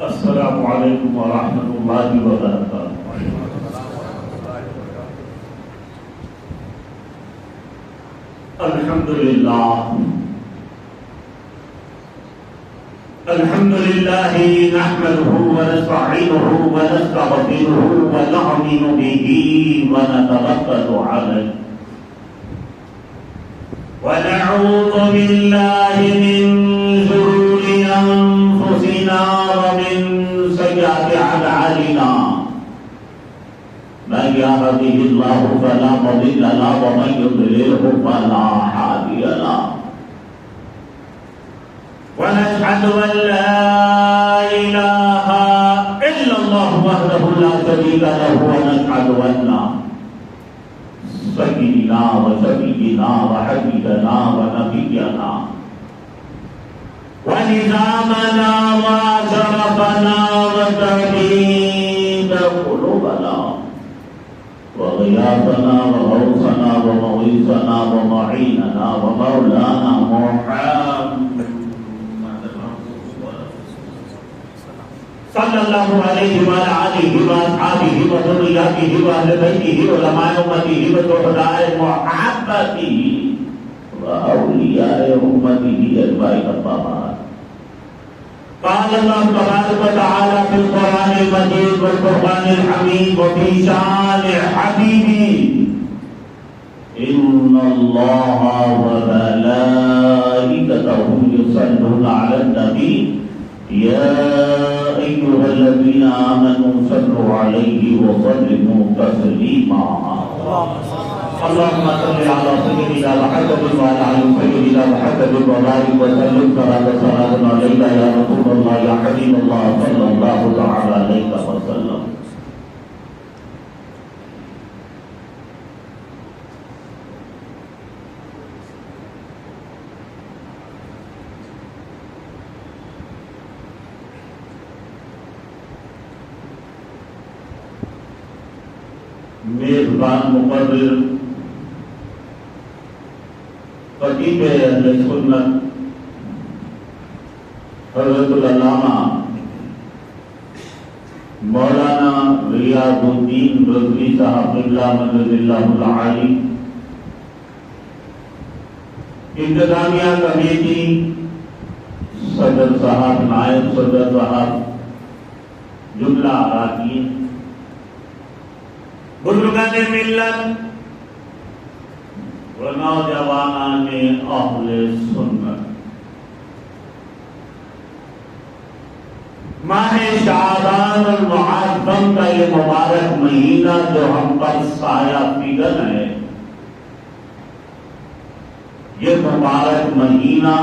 السلام علیکم ورحمۃ اللہ وبرکاتہ۔ الحمد للہ نحمده ونستعینه ونستغفره ونؤمن به ونتوکل علیہ ونعوذ باللہ من شرور انفسنا ومن سیئات اعمالنا من يهده الله فلا مضل له ومن يضلله فلا هادي له ونشهد أن لا إله إلا الله وحده لا شريك له ونشهد أن سيدنا وشفيعنا وحبيبنا ونبينا ونظامنا وشرفنا وتهديد قلوبنا وغياثنا وغوثنا ومغيثنا ومعيننا ومولانا محمد صلی اللہ علیہ وآلہ وآصحابہ وذریته وأهل بیتہ وعلماء امتہ وشہداء محبتہ وأولیاء امتہ اجمعین الطاہرین۔ قال اللہ تبارک وتعالی فی القرآن المجید والفرقان الحمید وفی شان حبیبہ ان اللہ وملائکتہ یصلون علی النبی یا أيها الذين آمنوا صلوا عليه وسلموا تسليما اللهم صل على سيدنا محمد وعلى آل سيدنا محمد وبارك وسلم صلاة عليك يا رسول الله يا حبيب الله صلى الله تعالى عليه وسلم۔ میزبان مقرر خطیب اہل سنت حضرت العلامہ مولانا ریاض الدین رضوی صاحب قبلہ مدد اللہ العالی، انتظامیہ کمیٹی صدر صاحب، نائب صدر صاحب، جملہ اراکین، بزرگان ملت، علماء و جوانان اہل سنت، ماہ شعبان المعظم کا یہ مبارک مہینہ جو ہم پر سایہ فگن ہے، یہ مبارک مہینہ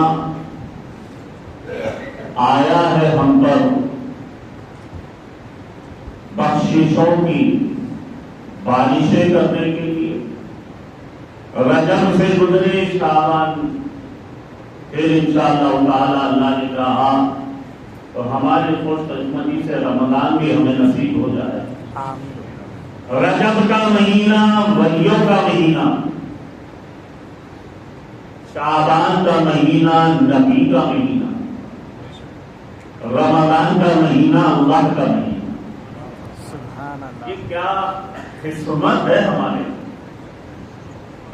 آیا ہے ہم پر بخششوں کی بارشیں کرنے کے لیے۔ رجب سے گزرے شعبان، پھر انشاءاللہ تعالی اللہ نے کہا تو ہمارے خوش قسمتی سے رمضان بھی ہمیں نصیب ہو جائے۔ رجب کا مہینہ ولیوں کا مہینہ، شعبان کا مہینہ نبی کا مہینہ، رمضان کا مہینہ اللہ کا مہینہ۔ یہ کیا قسمت ہے ہمارے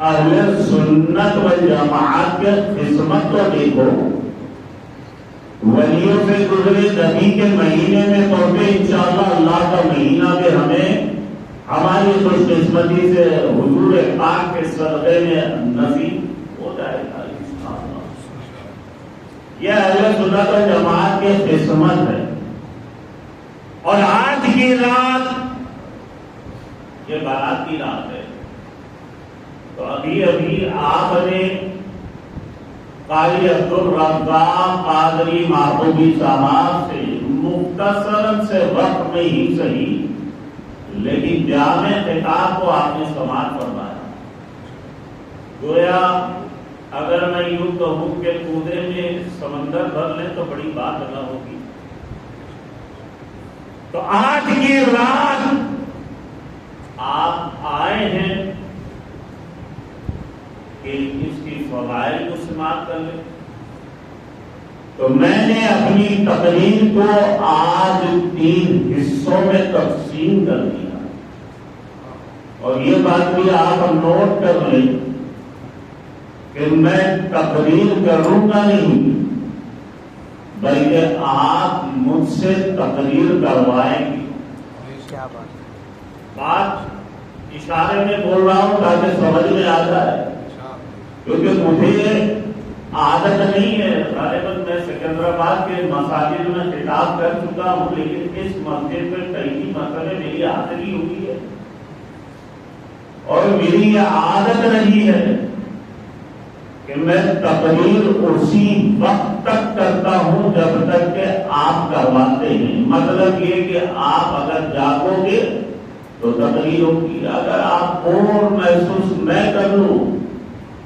اہل سنت والجماعت کے، قسمت تو دیکھو، ولیوں سے گزرے نبی کے مہینے میں تو انشاءاللہ اللہ کا مہینہ بھی ہمیں ہماری خوش قسمتی سے حضور پاک کے صدقے میں نصیب ہو جائے گا انشاءاللہ۔ یہ اہل سنت والجماعت کی قسمت ہے۔ اور آج کی رات یہ بارات کی رات ہے، تو ابھی آپ نے قاری عبدالرزاق قادری محبوبی صاحب سے مختصراً سے وقت میں ہی صحیح لیکن جامع خطاب کو آپ نے سماعت فرمایا۔ گویا اگر میں یوں کہوں کہ کودے میں سمندر بھر لیں تو بڑی بات نہ ہوگی۔ تو آج کی رات آپ آئے ہیں کہ اس کی فضائل کو سماعت کر لیں۔ تو میں نے اپنی تقریر کو آج 3 حصوں میں تقسیم کر دیا، اور یہ بات بھی آپ نوٹ کر لیں کہ میں تقریر کروں گا نہیں، بلکہ آپ مجھ سے تقریر کروائیں گے۔ کیا بات اشارے میں بول رہا ہوں تاکہ سمجھ میں آ جائے، کیونکہ مجھے عادت نہیں ہے، غالباً میں سکندرآباد کے مساجد میں خطاب کر چکا ہوں، لیکن اس مسجد میں کئی مسئلے میری حاضری ہوئی ہے، اور میری یہ عادت نہیں ہے کہ میں تقریر اسی وقت تک کرتا ہوں جب تک کہ آپ کرواتے ہیں۔ مطلب یہ کہ آپ اگر جاگو گے تو تقریر ہوگی، اگر آپ بور محسوس میں کر لوں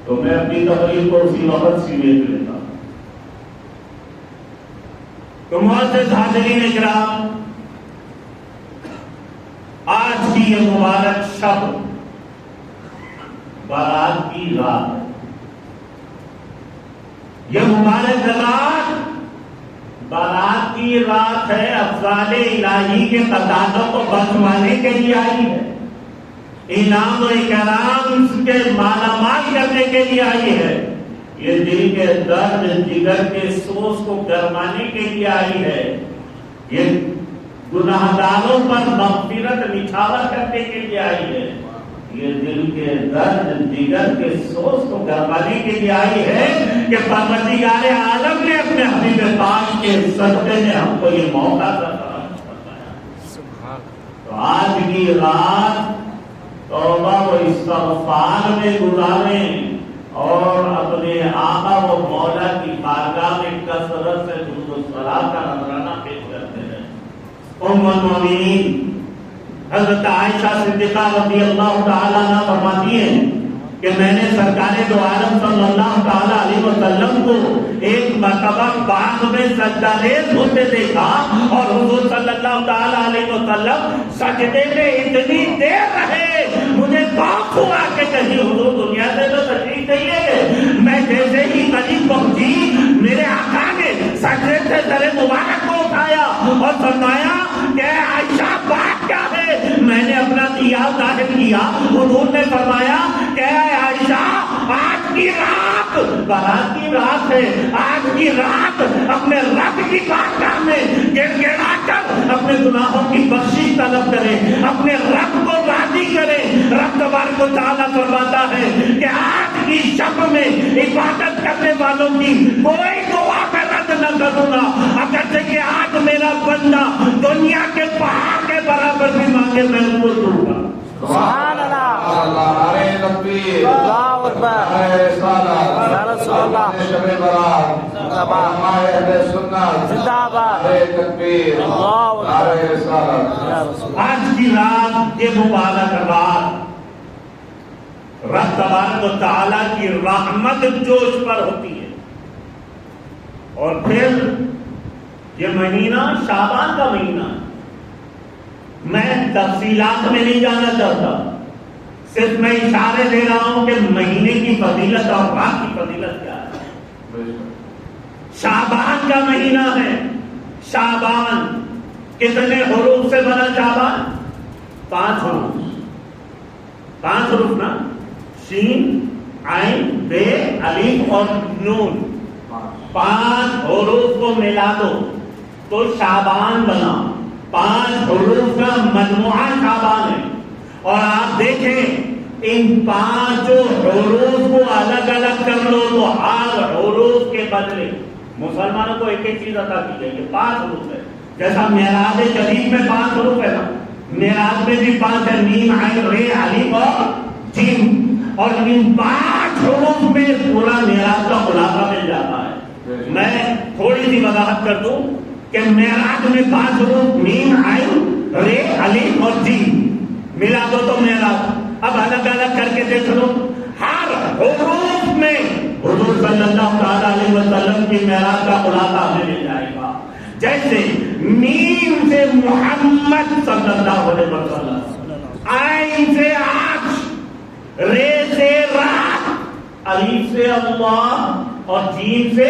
تو میں اپنی تقریر کو اسی وقت سمیٹ لیتا ہوں۔ تو معزز حاضرین اکرام، آج کی یہ مبارک شب بارات کی رات ہے۔ یہ مبارک رات بارات کی رات ہے، افضال الہی کے تقاضوں کو بچوانے کے لیے آئی ہے، انعام و اکرام کے مالا مال کرنے کے لیے آئی ہے، یہ دل کے درد جگر کے سوز کو گرمانے کے لیے آئی ہے، یہ گناہگاروں پر مغفرت نچھاور کرنے کے لیے آئی ہے، یہ دل کے درد جگر کے سوز کو گرمانے کے لیے آئی ہے کہ پروردگار عالم نے اپنے حبیب پاک کے صدقے میں ہم کو یہ موقع فراہم فرمایا۔ تو آج کی رات توبہ و استغفار میں گزاریں اور اپنے آقا و مولا کی بارگاہ میں کثرت سے درود و صلاۃ کا نذرانہ پیش کرتے ہیں۔ ام المؤمنین حضرت عائشہ صدیقہ رضی اللہ تعالی عنہ فرماتی ہیں کہ میں نے سرکار دو عالم صلی اللہ تعالی علیہ وسلم کو ایک مرتبہ باغ میں سجدہ ریز ہوتے دیکھا، اور حضور صلی اللہ تعالی علیہ وسلم سجدے میں اتنی دیر رہے، مجھے خوف ہوا کہ کہیں حضور دنیا سے تو تشریف نہیں لے گئے۔ میں جیسے ہی قریب پہنچی، میرے آقا نے سجدے سے سر مبارک کو اٹھایا اور فرمایا کہ عائشہ بات کیا ہے؟ میں نے اپنا دیا ظاہر کیا، حضور نے فرمایا کہ عائشہ آج کی رات بارات کی رات ہے، آج کی رات اپنے رب کی بارگاہ میں گڑ گڑا کر اپنے گناہوں کی بخشش طلب کریں، اپنے رب کو راضی کریں۔ رب تبارک و تعالیٰ فرماتا ہے کہ آج کی شب میں عبادت کرنے والوں کی کوئی دعا میں رد نہ کروں گا، اگرچہ کہ آج میرا بندہ دنیا کے پہاڑ کے برابر بھی مانگے میں ان کو دوں گا۔ سبحان اللہ، نعرہ تکبیر، اللہ اکبر، نعرہ رسالت، یا رسول اللہ، شب برات، زندہ باد، علماء اہل سنت، زندہ باد، نعرہ تکبیر، اللہ اکبر، نعرہ رسالت۔ یا رسول اللہ۔ آج کی رات یہ مبارک رات رب تبارک و تعالیٰ کی رحمت جوش پر ہوتی ہے، اور پھر یہ مہینہ شعبان کا مہینہ ہے۔ میں تفصیلات میں نہیں جانا چاہتا، صرف میں اشارے دے رہا ہوں کہ مہینے کی فضیلت اور رات کی فضیلت کیا ہے۔ شعبان کا مہینہ ہے۔ شعبان کتنے حروف سے بنا؟ شعبان 5 حروف، 5 حروف نا، شین، عین، بے، الف اور نون، 5 حروف کو ملا دو تو شعبان بنا۔ 5 حروف کا مجموعہ شعبان ہے، اور آپ دیکھیں ان 5 حروف کو الگ الگ کر لو تو ہر حروف کے بدلے مسلمانوں کو ایک ایک چیز عطا کی گئی ہے۔ 5 حروف ہے، جیسا معراج شریف میں 5 حروف ہے نا، معراج میں بھی 5 ہے، میم، عین، رے، الف اور جیم، اور ان 5 حروف میں پورا معراج کا خلاصہ مل جاتا ہے۔ میں تھوڑی سی وضاحت کر دوں کہ معراج میں 5 حروف، میم، عین، رے، الف اور جیم، ملا دو تو معراج۔ اب الگ الگ کر کے دیکھ لو، ہر حروف میں حضور صلی اللہ علیہ وسلم کی معراج کا خلاصہ ہمیں مل جائے گا۔ جیسے میم سے محمد صلی اللہ علیہ وسلم، عین سے عرش، رے سے رات، الف سے اللہ اور جیم سے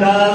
10।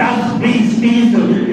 10, 20, 30।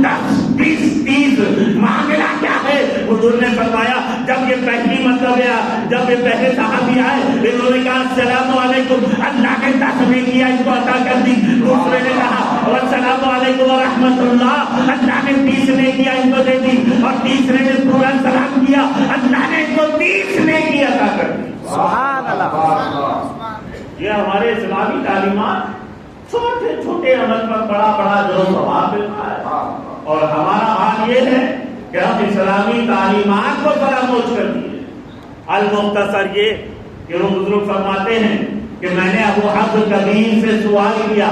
10, 20, 30 معاملہ کیا ہے؟ حضور نے فرمایا جب یہ پہلی مطلب جب یہ پہلے صحابی آئے انہوں نے کہا السلام علیکم، اللہ نے 10 نیکیاں ان کو عطا کر دی. دوسرے نے کہا السلام علیکم ورحمۃ اللہ، اللہ نے 30 نیکیاں ان کو دے دی. اور تیسرے نے پورا سلام کیا، اللہ نے ان کو 30 نیکیاں عطا کر دی. سبحان اللہ. یہ ہمارے اسلامی تعلیمات چھوٹے چھوٹے عمل پر بڑا بڑا جو ثواب ملتا ہے. اور ہمارا حال یہ ہے کہ ہم اسلامی تعلیمات کو فراموش کر دیے. المختصر یہ کہ وہ بزرگ فرماتے ہیں کہ میں نے ابو حفص کبیر سے سوال کیا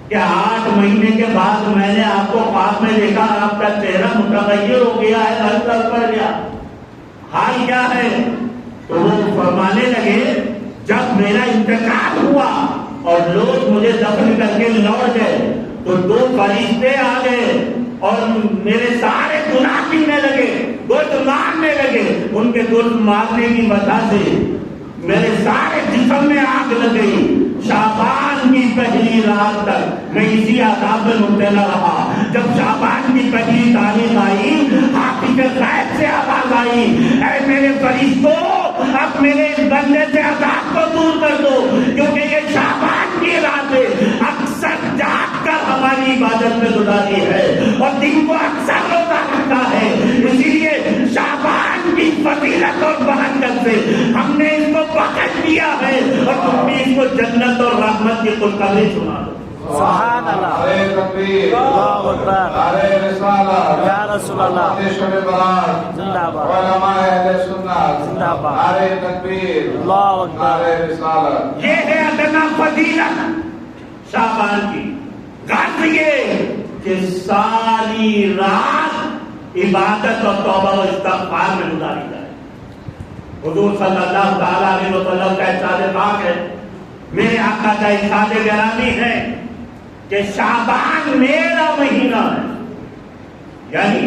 کہ 8 مہینے کے بعد میں نے آپ کو خواب میں دیکھا، آپ کا چہرہ متغیر ہو گیا ہے، ہلکا پڑ گیا، حال کیا ہے؟ تو وہ فرمانے لگے جب میرا انتقال ہوا اور لوگ مجھے دفن کر کے لوٹ گئے تو 2 فرشتے آ گئے اور میرے سارے گناہ گننے لگے، گرد مارنے لگے. ان کے گرد مارنے کی وجہ سے میرے سارے جسم میں آگ لگ گئی. شعبان کی پہلی رات تک میں اسی عذاب میں مبتلا رہا. جب شعبان کی پہلی تاریخ آئی، حافظ غیب سے آواز آئی اے میرے فرشتوں اب میرے اس بندے سے عذاب کو دور کر دو، کیونکہ یہ شعبان کی رات ہے، اکثر جاگ کر ہماری عبادت میں گزاری ہے اور دن کو اکثر روزہ رکھتا ہے. اسی لیے شعبان کی فضیلت اور برکت سے ہم نے اس کو بخش دیا ہے اور تم بھی اس کو جنت اور رحمت کی خوشخبری سنا دو. سبحان اللہ. نعرہ تکبیر، اللہ اکبر، نعرہ رسالت، یا رسول اللہ، شب برات، زندہ باد، علماء اہل سنت، زندہ باد، نعرہ تکبیر، اللہ اکبر. نعرہ رسالت. یہ ہے ادنا فضیلت شعبان کی. غرض یہ کہ ساری رات عبادت اور توبہ و استغفار میں گزاری جائے. حضور صلی اللہ تعالیٰ علیہ وسلم کا ارشاد پاک ہے، میرے آقا کا ارشاد گرامی ہے کہ شعبان میرا مہینہ ہے، یعنی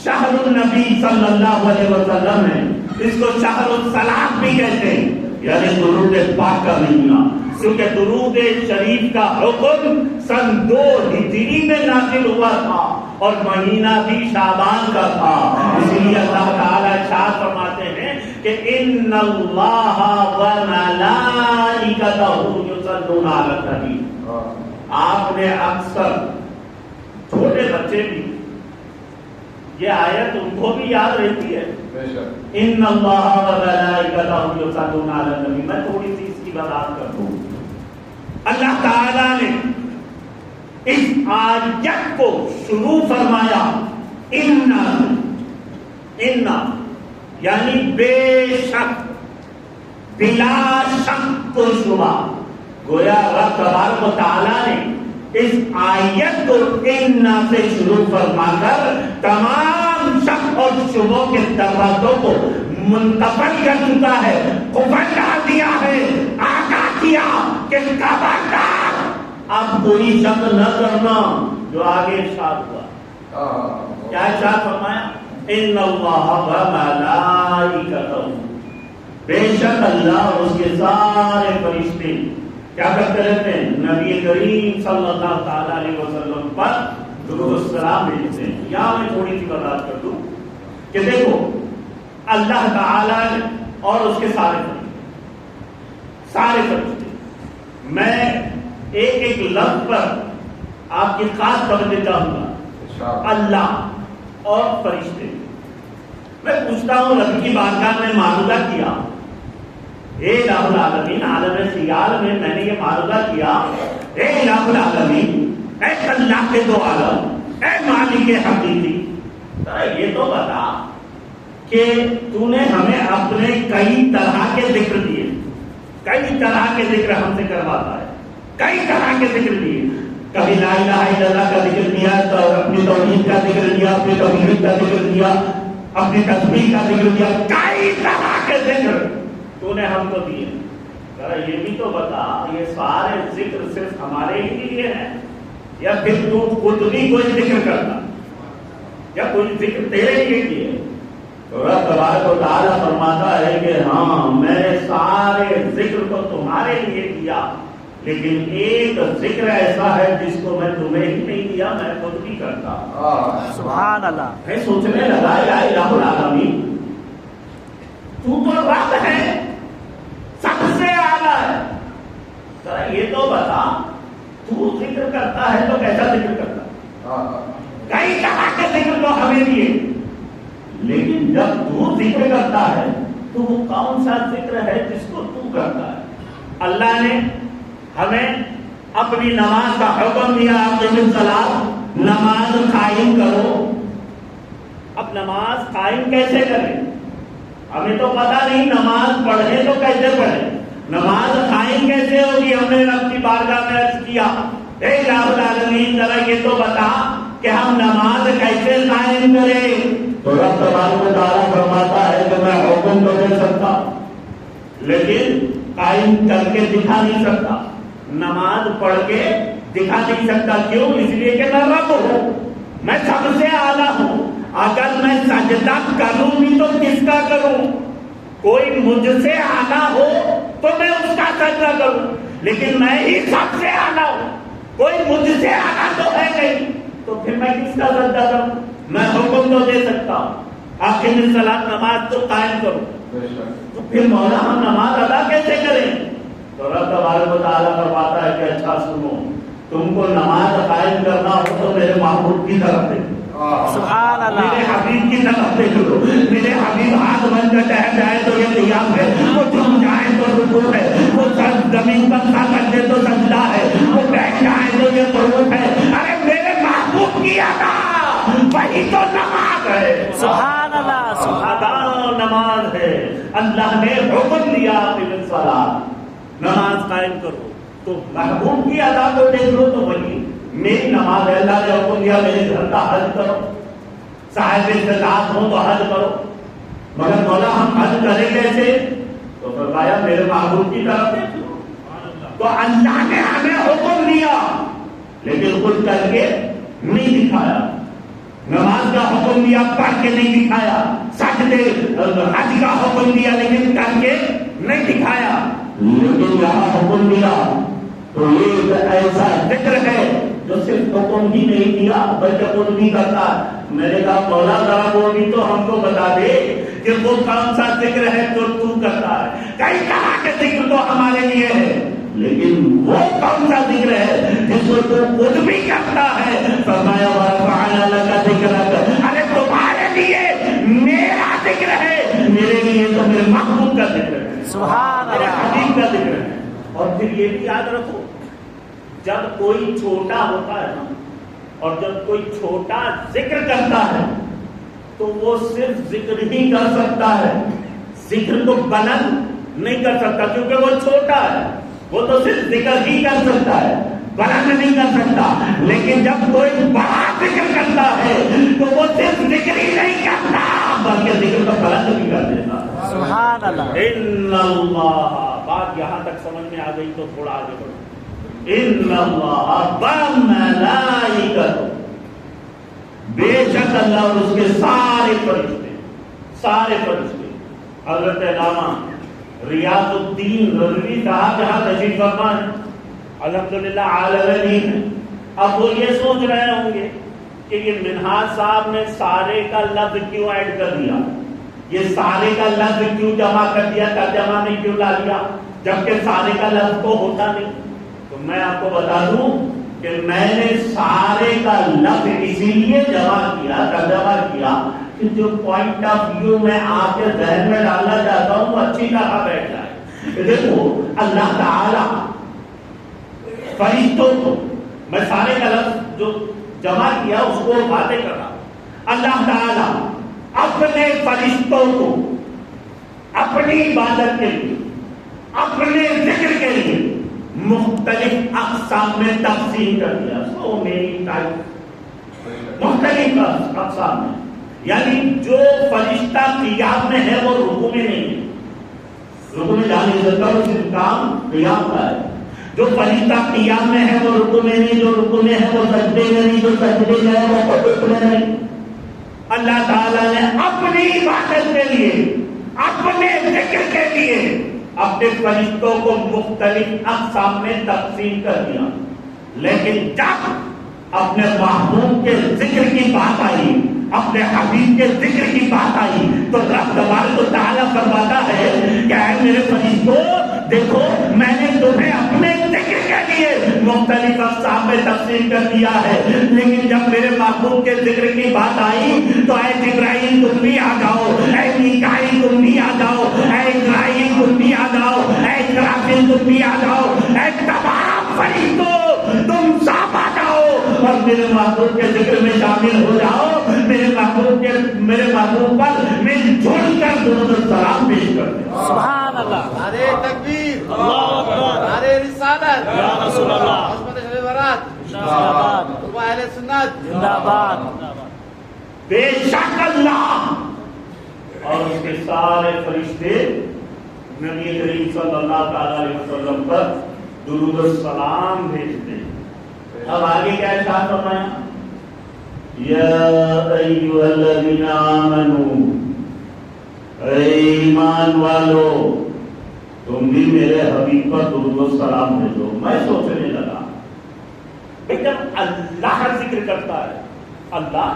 شہر النبی صلی اللہ علیہ وسلم ہے. اس کو شہر الصلاۃ بھی کہتے ہیں، یعنی درود پاک کا مہینہ، کیونکہ درود شریف کا حکم سن 2 ہجری میں نازل ہوا تھا اور مہینہ بھی شعبان کا تھا. اسی لیے اللہ تعالیٰ ارشاد فرماتے ہیں کہ ان اللہ و ملائکتہ یصلون علی النبی. آپ نے اکثر چھوٹے بچے بھی یہ آیت ان کو بھی یاد رہتی ہے، ان اللہ و ملائکتہ یصلون علی النبی. میں تھوڑی سی اس کی وضاحت کر دوں. اللہ تعالیٰ نے اس آیت کو شروع فرمایا اِنَّا یعنی بے شک، بلا شک و شبہ. گویا رب تبارک و تعالیٰ نے اس آیت کو اِنَّا سے شروع فرما کر تمام شک اور شبوں کے دروازوں کو منتقل کر چکا ہے، قفل ڈال دیا ہے، آگاہ کیا کہ خبردار اب کوئی شک نہ کرنا. جو آگے ارشاد ہوا، کیا ارشاد فرمایا؟ ان اللہ و ملائکتہ، بے شک اللہ اور اس کے سارے فرشتے کیا کرتے رہتے ہیں؟ نبی کریم صلی اللہ تعالی علیہ وسلم پر درود و سلام بھیجتے ہیں. یہاں میں تھوڑی سی وضاحت کر دوں کہ دیکھو اللہ تعالی اور اس کے سارے فرشتے، میں ایک ایک لفظ پر آپ کی خاص توجہ چاہوں گا. اللہ اور فرشتے. میں پوچھتا ہوں رب کی بارگاہ میں معروضہ کیا، اے الہ العالمین، عالم خیال میں نے یہ معروضہ کیا، اے الہ العالمین، اے اللہ کے 2 عالم، اے مالک حقیقی، یہ تو بتا کہ تو نے ہمیں اپنے کئی طرح کے ذکر دیے، کئی طرح کے ذکر ہم سے کرواتا ہے، کئی طرح کے ذکر دیے. کبھی لا الہ الا اللہ کا ذکر دیا، تو اپنی توحید کا ذکر دیا، اپنی توحید کا ذکر دیا، اپنی تسبیح کا ذکر دیا، کئی طرح کے ذکر تو نے ہم کو دیے. ذرا یہ بھی تو بتا یہ سارے ذکر صرف ہمارے ہی لیے ہیں یا پھر تو خود بھی کوئی ذکر کرتا یا کوئی ذکر تیرے لیے کیے؟ تو رب تبارک و تعالیٰ فرماتا ہے کہ ہاں میں نے سارے ذکر کو تمہارے لیے کیا، لیکن ایک ذکر ایسا ہے جس کو میں تمہیں ہی نہیں دیا، میں خود بھی کرتا ہوں۔ سبحان اللہ۔ میں سوچنے لگا یا الہ العالمین، تو رب ہے، سب سے اعلیٰ ہے، ذرا یہ تو بتا تو ذکر کرتا ہے تو کیسا ذکر کرتا ہے؟ کئی طرح کے ذکر تو ہمیں دیے، لیکن جب تو ذکر کرتا ہے تو وہ کون سا ذکر ہے جس کو تو کرتا ہے؟ اللہ نے ہمیں اپنی نماز کا حکم دیا، اقیموا الصلاۃ، نماز قائم کرو۔ اب نماز قائم کیسے کریں؟ ہمیں تو پتہ نہیں، نماز پڑھیں تو کیسے پڑھیں، نماز قائم کیسے ہوگی؟ ہم نے رب کی بارگاہ میں عرض کیا، اے الہ العالمین ذرا یہ تو بتا کہ ہم نماز کیسے قائم کریں؟ تو رب تبارک و تعالیٰ فرماتا ہے کہ میں حکم تو دے سکتا لیکن قائم کر کے دکھا نہیں سکتا، نماز پڑھ کے دکھا نہیں سکتا۔ کیوں؟ اس لیے کہ میں رب ہوں، میں سب سے اعلیٰ ہوں۔ اگر میں سجدہ کروں بھی تو کس کا کروں؟ کوئی مجھ سے اعلیٰ ہو تو میں اس کا سجدہ کروں، لیکن میں ہی سب سے اعلیٰ ہوں، کوئی مجھ سے اعلیٰ تو ہے نہیں، تو پھر میں کس کا سجدہ کروں؟ میں حکم تو دے سکتا ہوں، اقیم الصلاۃ، نماز تو قائم کرو، تو پھر مولا ہم نماز ادا کیسے کریں؟ تو رب تبارک و تعالیٰ فرماتا ہے کہ اچھا سنو، تم کو نماز قائم کرنا ہو تو میرے محبوب کی طرف دیکھو، سبحان اللہ، میرے حبیب کی طرف دیکھو۔ میرے حبیب ہاتھ بن کر ٹہل جائے تو یہ قیام ہے، وہ جھک جائے تو رکوع ہے، وہ سر زمین پر سا کر دے تو سجدہ ہے، وہ بیٹھ جائے تو یہ قعود ہے۔ ارے میرے محبوب کی ادا وہی تو نماز ہے، سبحان اللہ، سبحان ادا نماز ہے۔ اللہ نے حکم دیا اقیم الصلاۃ، نماز قائم کرو، تو محبوب کی ادا کو دیکھ لو تو وہی میری نماز ہے۔ اللہ نے حکم دیا میرے گھر کا حج کرو، صاحب استطاعت ہو تو حج کرو، مگر مولا ہم حج کریں کیسے؟ تو فرمایا میرے محبوب کی طرف دیکھ لو۔ تو اللہ نے ہمیں حکم دیا لیکن خود کر کے نہیں دکھایا، نماز کا حکم دیا پڑھ کے نہیں دکھایا، سجدے حج کا حکم دیا لیکن کر کے نہیں دکھایا۔ لیکن یہاں حکم دیا تو یہ ایسا ذکر ہے جو صرف حکم ہی نہیں دیا بلکہ خود بھی کرتا ہے۔ میں نے کہا مولا ذرا وہ بھی تو ہم کو بتا دے کہ وہ کون سا ذکر ہے جو تو کرتا ہے۔ کئی طرح کے ذکر تو ہمارے لیے ہے، لیکن وہ کون سا ذکر ہے جس کو تو خود بھی کرتا ہے؟ فرمایا وَرَفَعْنَا لَكَ ذِكْرَكَ، ارے تمہارے لیے میرا ذکر ہے، میرے لیے تو میرے محبوب کا ذکر ہے، سبحان میرے اللہ، حبیب کا ذکر ہے۔ اور پھر یہ بھی یاد رکھو، جب کوئی چھوٹا ہوتا ہے نا، اور جب کوئی چھوٹا ذکر کرتا ہے تو وہ صرف ذکر ہی کر سکتا ہے، ذکر کو بلند نہیں کر سکتا کیونکہ وہ چھوٹا ہے، وہ تو صرف ذکر ہی کر سکتا ہے، بلند نہیں کر سکتا۔ لیکن جب کوئی بڑا ذکر کرتا ہے تو وہ صرف ذکر ہی نہیں کرتا بلکہ ذکر کو بلند بھی کر دیتا ہے۔ سبحان اللہ، ان اللہ، بات یہاں تک سمجھ میں آ گئی تو تھوڑا آگے بڑھو۔ ان اللہ وملائکتہ، بے شک اللہ اور اس کے سارے فرشتے، حضرت علامہ ریاض الدین رضوی صاحب جہاں تشریف فرما ہے، الحمدللہ عالمین ہے۔ اب وہ یہ سوچ رہے ہوں گے کہ یہ منہاج صاحب نے سارے کا لفظ کیوں ایڈ کر دیا، یہ سارے کا لفظ کیوں جمع کر دیا، ترجمہ میں کیوں لا دیا، جبکہ سارے کا لفظ تو ہوتا نہیں۔ تو میں آپ کو بتا دوں کہ میں نے سارے کا لفظ اسی لیے جمع کیا، ترجمہ کیا کہ جو پوائنٹ آف ویو میں آپ کے ذہن میں ڈالنا چاہتا ہوں وہ اچھی طرح بیٹھ جائے۔ دیکھو اللہ تعالی فرشتوں کو، میں سارے کا لفظ جو جمع کیا اس کو باتیں کر رہا ہوں، اللہ تعالی اپنے فرشتوں کو اپنی عبادت کے لیے، اپنے ذکر کے لیے مختلف اقسام میں تقسیم کر دیا، سو میری ٹائپ، مختلف اقسام میں، یعنی جو فرشتہ قیام میں ہے وہ رکوع میں نہیں ہے، رکوع میں جا نہیں سکتا، وہ صرف کام قیام کا ہے۔ جو فرشتہ قیام میں ہے وہ رکوع میں نہیں، جو رکوع میں ہے وہ سجدے میں نہیں، جو سجدے میں ہے وہ قعود میں نہیں۔ اللہ تعالیٰ نے اپنی عبادت کے لیے، اپنے ذکر کے لیے اپنے فرشتوں کو مختلف اقسام میں تقسیم کر دیا، لیکن جب اپنے محبوب کے ذکر کی بات آئی، اپنے حبیب کے ذکر کی بات آئی، تو رب تبارک و تعالیٰ فرماتا ہے کہ اے میرے فرشتوں دیکھو میں نے تمہیں اپنے ذکر کے لیے مختلف اقسام میں تقسیم کر دیا ہے، لیکن جب میرے محبوب کے ذکر کی بات آئی تو اے جبرائیل تم بھی آ جاؤ، اے میکائیل تم بھی آ جاؤ، اے اسرائیل تم بھی آ جاؤ، اے اسرافیل تم بھی آ جاؤ، اے تمام فرشتوں تم سب آ جاؤ اور میرے محبوب کے ذکر میں شامل ہو جاؤ، میرے محبوب پر مل جل کر درود و سلام پیش کر دیں۔ سبحان اللہ، نعرے تکبیر، اللہ اکبر، نعرے رسالت، یا رسول اللہ، عظمت شب برات، زندہ باد، قربہ اہل سنت، زندہ باد۔ بے شک اللہ اور اس کے سارے فرشتے نبی کریم صلی اللہ تعالی علیہ وسلم پر درود و سلام بھیجتے ہیں۔ اب آگے کیا ارشاد فرمایا؟ یا ایھا الذین آمنوا، اے ایمان والو تم بھی میرے حبیب پر درود و سلام بھیجو۔ میں سوچنے لگا کہ جب اللہ ذکر کرتا ہے، اللہ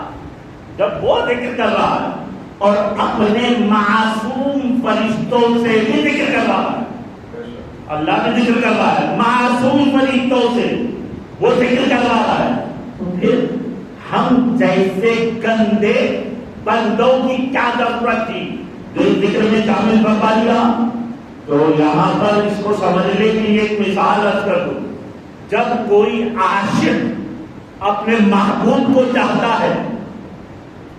جب وہ ذکر کر رہا ہے اور اپنے معصوم فرشتوں سے بھی ذکر کر رہا ہے، اللہ بھی ذکر کر رہا ہے معصوم فرشتوں سے وہ ذکر کر رہا ہے، تو پھر ہم جیسے گندے بندوں کی کیا ضرورت تھی جو اس ذکر میں شامل فرما دیا؟ تو یہاں پر اس کو سمجھنے کے لیے ایک مثال عرض کر دوں۔ جب کوئی عاشق اپنے محبوب کو چاہتا ہے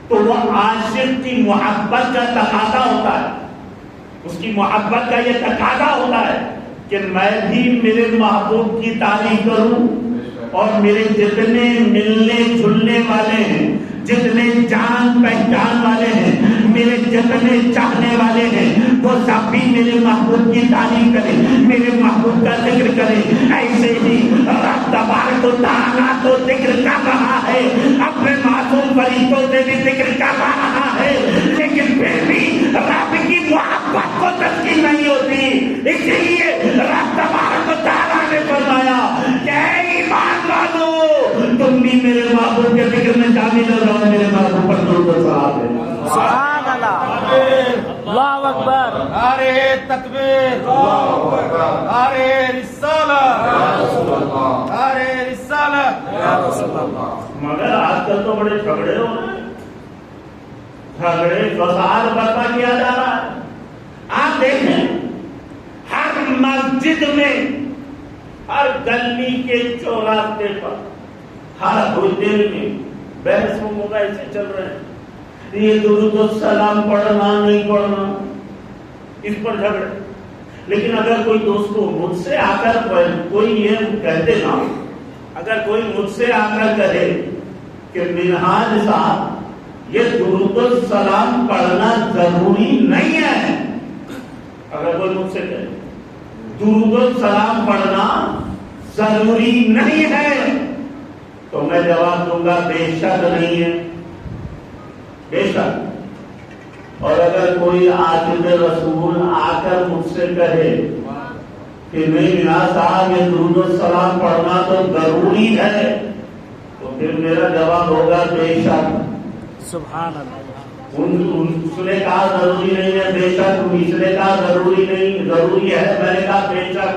تو وہ عاشق کی محبت کا تقاضا ہوتا ہے، اس کی محبت کا یہ تقاضا ہوتا ہے کہ میں بھی میرے محبوب کی تعریف کروں اور میرے جتنے ملنے جلنے والے ہیں، جتنے جان پہچان والے ہیں، میرے جتنے چاہنے والے ہیں، وہ سب بھی میرے محبوب کی تعریف کریں، میرے محبوب کا ذکر کریں۔ ایسے ہی رب تبارک و تعالیٰ تو ذکر کر رہا ہے، اپنے معصوم فرشتوں سے بھی ذکر کر رہا ہے، لیکن پھر بھی رب کی محبت کو تسکین نہیں ہوتی۔ اس لیے رب تبارک و تعالیٰ نے فرمایا کہ اے ایمان والو تم بھی میرے محبوب کے ذکر میں شامل ہو جاؤ، میرے محبوب پر درود و سلام ہے۔ سبحان اللہ، اللہ اکبر، نعرے تکبیر، نعرے رسالت، نعرے رسالت، یا رسول اللہ۔ مگر آج کل تو بڑے جھگڑے ہو رہے ہیں، جھگڑے فساد برپا کیا جا رہا ہے۔ آپ دیکھیں ہر مسجد میں، ہر گلی کے چوراہے پر، ہر ہوٹل میں بحث و مباحثے چل رہے ہیں، یہ درود و سلام پڑھنا نہیں پڑھنا، اس پر جھگڑے۔ لیکن اگر کوئی دوستو مجھ سے آ کر کوئی یہ کہتے نا، اگر کوئی مجھ سے آ کر کہے کہ منہاج صاحب یہ درود و سلام پڑھنا ضروری نہیں ہے، اگر کوئی مجھ سے کہے درود و سلام پڑھنا ضروری نہیں ہے، تو میں جواب دوں گا بے شک نہیں ہے، بے شک۔ اور اگر کوئی عاشق رسول آ کر مجھ سے کہے کہ نہیں منہاج صاحب یہ درود و سلام پڑھنا تو ضروری ہے، تو پھر میرا جواب ہوگا بے شک۔ سبحان اللہ، اس نے کہا ضروری نہیں ہے بے شک، اس نے کہا ضروری نہیں ضروری ہے، میں نے کہا بے شک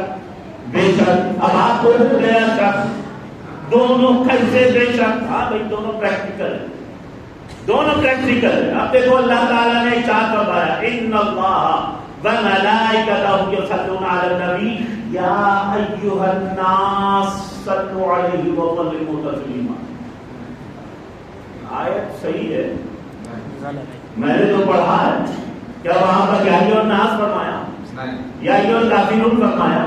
بے شک۔ اب آپ کو ہو گیا شک، دونوں کیسے بے شک؟ ہاں بھائی دونوں پریکٹیکل ہے، دونوں پریکٹیکل ہے۔ اب دیکھو اللہ تعالیٰ نے ارشاد فرمایا ان اللہ وملائکتہ یصلون علی النبی یا ایھا الناس صلوا علیہ وسلموا تسلیما۔ آیت صحیح ہے، میں نے جو پڑھا ہے، کیا وہاں پر یا ایھا الناس فرمایا یا ایھا الکافرون فرمایا؟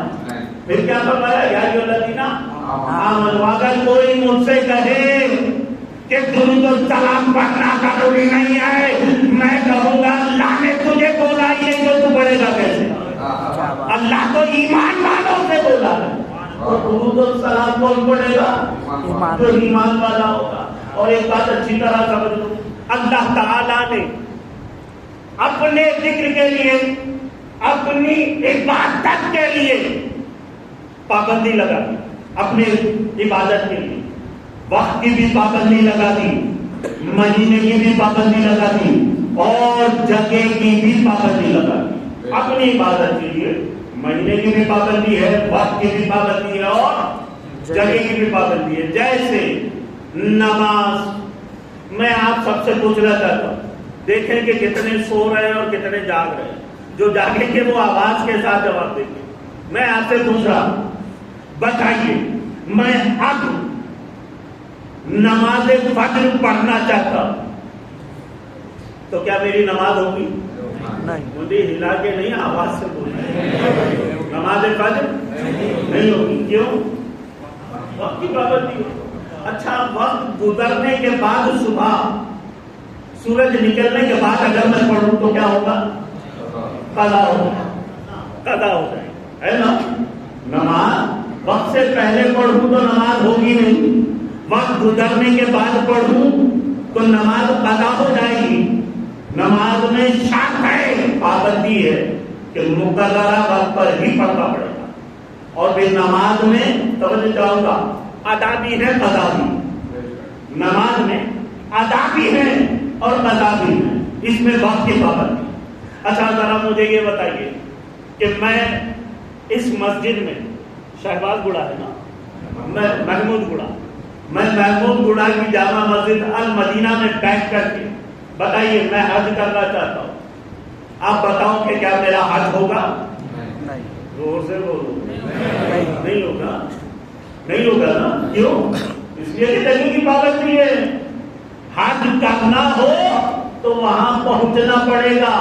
پھر کیا فرمایا؟ یا ایھا الذین آمنوا۔ اگر کوئی مجھ سے کہے کہ درود و سلام پڑھنا ضروری نہیں ہے، میں کہوں گا اللہ نے تجھے بولا یہ تو تو پڑھے گا کیسے؟ اللہ تو ایمان والوں سے بولا ہے، تو درود و سلام کون پڑھے گا؟ جو ایمان والا ہوگا۔ اور ایک بات اچھی طرح سمجھ لو، اللہ تعالیٰ نے اپنے ذکر کے لیے، اپنے اپنی عبادت کے لیے پابندی لگا دی، اپنی عبادت کے لیے وقت کی بھی پابندی لگا دی، مہینے کی بھی پابندی لگا دی اور جگہ کی بھی پابندی لگا دی۔ اپنی عبادت کے لیے مہینے کی بھی پابندی ہے، وقت کی بھی پابندی ہے اور جگہ کی بھی پابندی ہے۔ جیسے نماز، میں آپ سب سے پوچھنا چاہتا ہوں، دیکھیں کہ کتنے سو رہے ہیں اور کتنے جاگ رہے ہیں۔ جو جاگیں گے وہ آواز کے ساتھ جواب دیں گے۔ میں آپ سے پوچھ رہا ہوں، بتائیے میں اب نماز فجر پڑھنا چاہتا ہوں تو کیا میری نماز ہوگی؟ نہیں۔ مجھے ہلا کے نہیں، آواز سے بولنا، نماز فجر نہیں ہوگی۔ کیوں؟ وقت کی پابندی ہو۔ اچھا، وقت گزرنے کے بعد صبح سورج نکلنے کے بعد اگر میں پڑھوں تو کیا ہوگا؟ قضا ہوگا، قضا ہو جائے گا، ہے نا؟ نماز وقت سے پہلے پڑھوں تو نماز ہوگی نہیں، وقت گزرنے کے بعد پڑھوں تو نماز قضا ہو جائے گی۔ نماز میں شرط ہے، پابندی ہے کہ مقررہ وقت پر ہی پڑھنا پڑے گا، اور پھر نماز میں توجہ چاہوں گا ادا بھی ہے قضا بھی، نماز میں ادا بھی ہے اور قضا بھی ہے، اس میں وقت کی پابندی۔ اچھا ذرا مجھے یہ بتائیے کہ میں اس مسجد میں، شہباز گڑا ہے نا، میں محمود گڑا کی جامع مسجد المدینہ میں بیٹھ کر کے بتائیے میں حج کرنا چاہتا ہوں، آپ بتاؤ کہ کیا میرا حج ہوگا؟ نہیں۔ زور سے بولو، نہیں ہوگا، نہیں ہوگا نا؟ کیوں؟ اس لیے کہ جگہ کی پابندی ہے۔ حج کرنا ہو تو وہاں پہنچنا پڑے گا،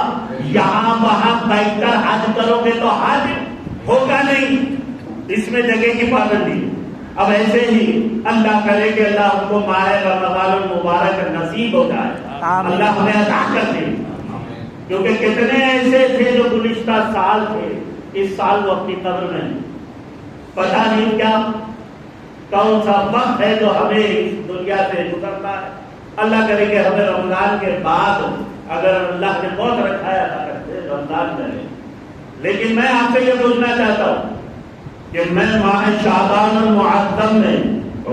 یہاں وہاں بیٹھ کر حج کرو گے تو حج ہوگا نہیں، اس میں جگہ کی پابندی۔ اب ایسے ہی اللہ کرے کہ اللہ ہم کو ماہ رمضان المبارک نصیب ہو جائے، اللہ ہمیں عطا کر دے، کیونکہ کتنے ایسے تھے جو گزشتہ سال تھے، اس سال وہ اپنی قبر میں پتہ نہیں کیا کون سا وقت ہے جو ہمیں اس دنیا سے گزرتا ہے۔ اللہ کرے کہ ہمیں رمضان کے بعد اگر اللہ نے موت رکھا ہے اللہ کرتے رمضان کرے۔ لیکن میں آپ سے یہ پوچھنا چاہتا ہوں کہ میں ماہ شعبان المعظم میں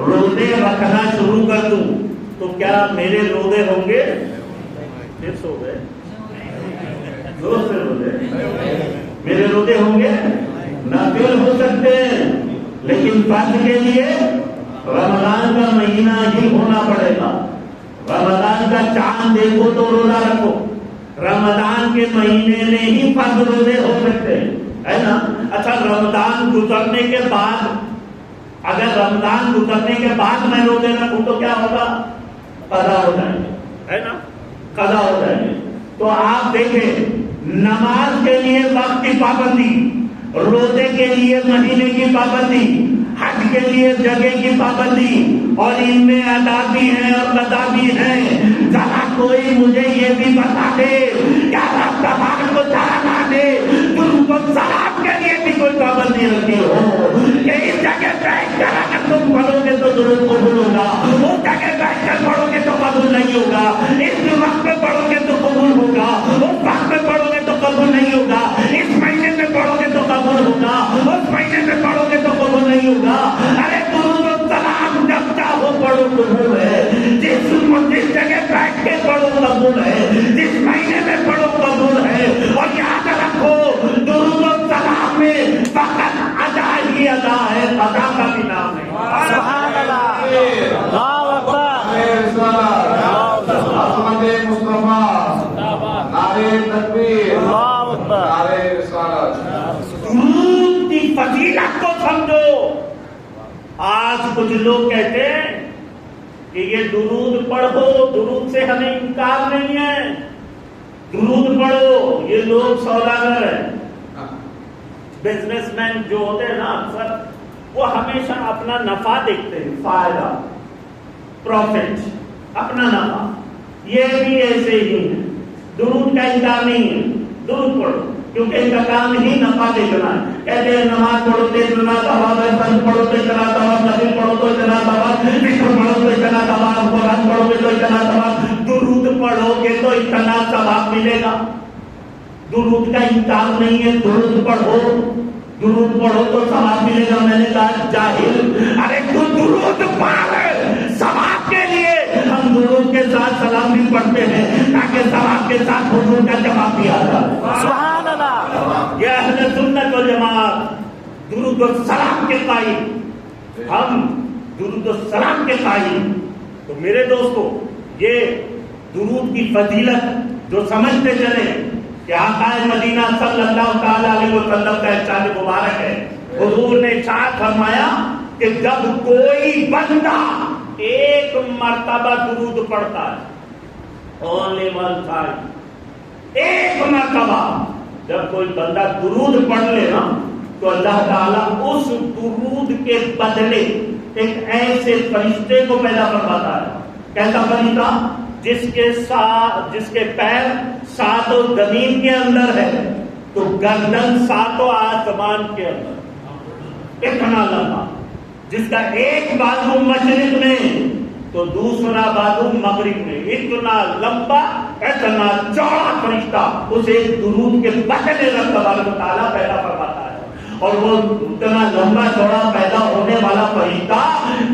روزے رکھنا شروع کر دوں تو کیا میرے روزے ہوں گے؟ پھر سو گئے، زور سے روزے، میرے روزے ہوں گے؟ نافل ہو سکتے ہیں، لیکن فرض کے لیے رمضان کا مہینہ ہی ہونا پڑے گا۔ رمضان کا چاند دیکھو تو روزہ رکھو، رمضان کے مہینے میں ہی فرض روزے ہو سکتے ہیں، ہے نا؟ اچھا، رمضان گزرنے کے بعد، اگر رمضان گزرنے کے بعد میں روزے رکھوں تو کیا ہوگا؟ قضا ہو جائیں گے، ہے نا؟ قضا ہو جائیں گے۔ تو آپ دیکھیں، نماز کے لیے وقت کی پابندی، روزے کے لیے مہینے کی پابندی، حج کے لیے جگہ کی پابندی، اور ان میں ادا بھی ہیں اور قضا بھی ہیں۔ ذرا کوئی مجھے یہ بھی بتا دے، کیا رب تبارک و تعالیٰ نے درود و سلام کے لیے بھی کوئی پابندی رکھی ہو کہ اس جگہ بیٹھ کر اگر تم پڑھو گے تو درود قبول ہوگا، اس جگہ بیٹھ کر پڑھو گے تو قبول نہیں ہوگا، اس وقت میں پڑھو گے تو قبول ہوگا، اس وقت میں پڑھو گے تو قبول نہیں ہوگا، اس مہینے میں پڑھو گے تو قبول ہوگا، اس مہینے میں پڑھو گے تو قبول نہیں ہوگا۔ ارے درود و سلام جب چاہو پڑھو قبول ہے، جس جگہ بیٹھ کے پڑھو قبول ہے، جس مہینے میں پڑھو قبول ہے۔ اور یاد رکھو، درود و سلام میں فقط ادا ہی ادا ہے، قضا کا بھی نام ہے۔ سبحان اللہ، اللہ اکبر، احمد مصطفیٰ، نعرہ تکبیر، اللہ اکبر، نعرہ رسالت۔ درود کی فضیلت کو سمجھو۔ آج کچھ لوگ کہتے ہیں کہ یہ درود پڑھو، درود سے ہمیں انکار نہیں ہے، درود پڑھو۔ یہ لوگ سوداگر ہیں، بزنس مین جو ہوتے ہیں نا، اکثر وہ ہمیشہ اپنا نفع دیکھتے ہیں، فائدہ، پروفٹ، اپنا نفع۔ یہ بھی ایسے ہی ہیں، درود کا انکار نہیں ہے، درود پڑھو، کیونکہ ان کا کام ہی نفع دیکھنا ہے۔ کہتے ہیں نماز پڑھو تو اتنا ثواب ہے، فرض پڑھو تو اتنا ثواب، نفل پڑھو تو اتنا ثواب، ذکر پڑھو تو اتنا ثواب، قرآن پڑھو گے تو اتنا ثواب۔ درود پڑھو گے تو اتنا ثواب ملے گا، درود کا انکار نہیں ہے، درود پڑھو تو ثواب ملے گا۔ میں نے کہا جاہل، ارے تو درود پڑھ، ثواب کے لیے ہم درود کے ساتھ سلام بھی پڑھتے ہیں تاکہ ثواب کے ساتھ حضور کا جواب بھی آتا ہے۔ سبحان اللہ۔ یہ اہل سنت والجماعت درود و سلام کے قائل، ہم درود و سلام کے قائل۔ تو میرے دوستو، یہ درود کی فضیلت جو سمجھتے چلے کہ آقا مدینہ صلی اللہ تعالی علیہ وسلم کا ارشاد مبارک ہے، حضور نے ارشاد فرمایا کہ جب کوئی بندہ ایک مرتبہ درود پڑھتا ہے، only one time، ایک مرتبہ جب کوئی بندہ درود پڑھ لے نا تو اللہ تعالیٰ اس درود کے بدلے ایک ایسے فرشتے کو پیدا فرماتا ہے۔ کیسا فرشتہ؟ جس کے پیر ساتوں زمین کے اندر ہے تو گردن ساتوں آسمان کے اندر، اتنا لمبا، جس کا ایک بازو مشرق میں تو دوسرا بازو مغرب میں، اتنا لمبا اتنا چوڑا فرشتہ اسے ایک درود کے بدلے رب تبارک و تعالیٰ پیدا فرماتا ہے۔ اور وہ اتنا لمبا چوڑا پیدا ہونے والا فرشتہ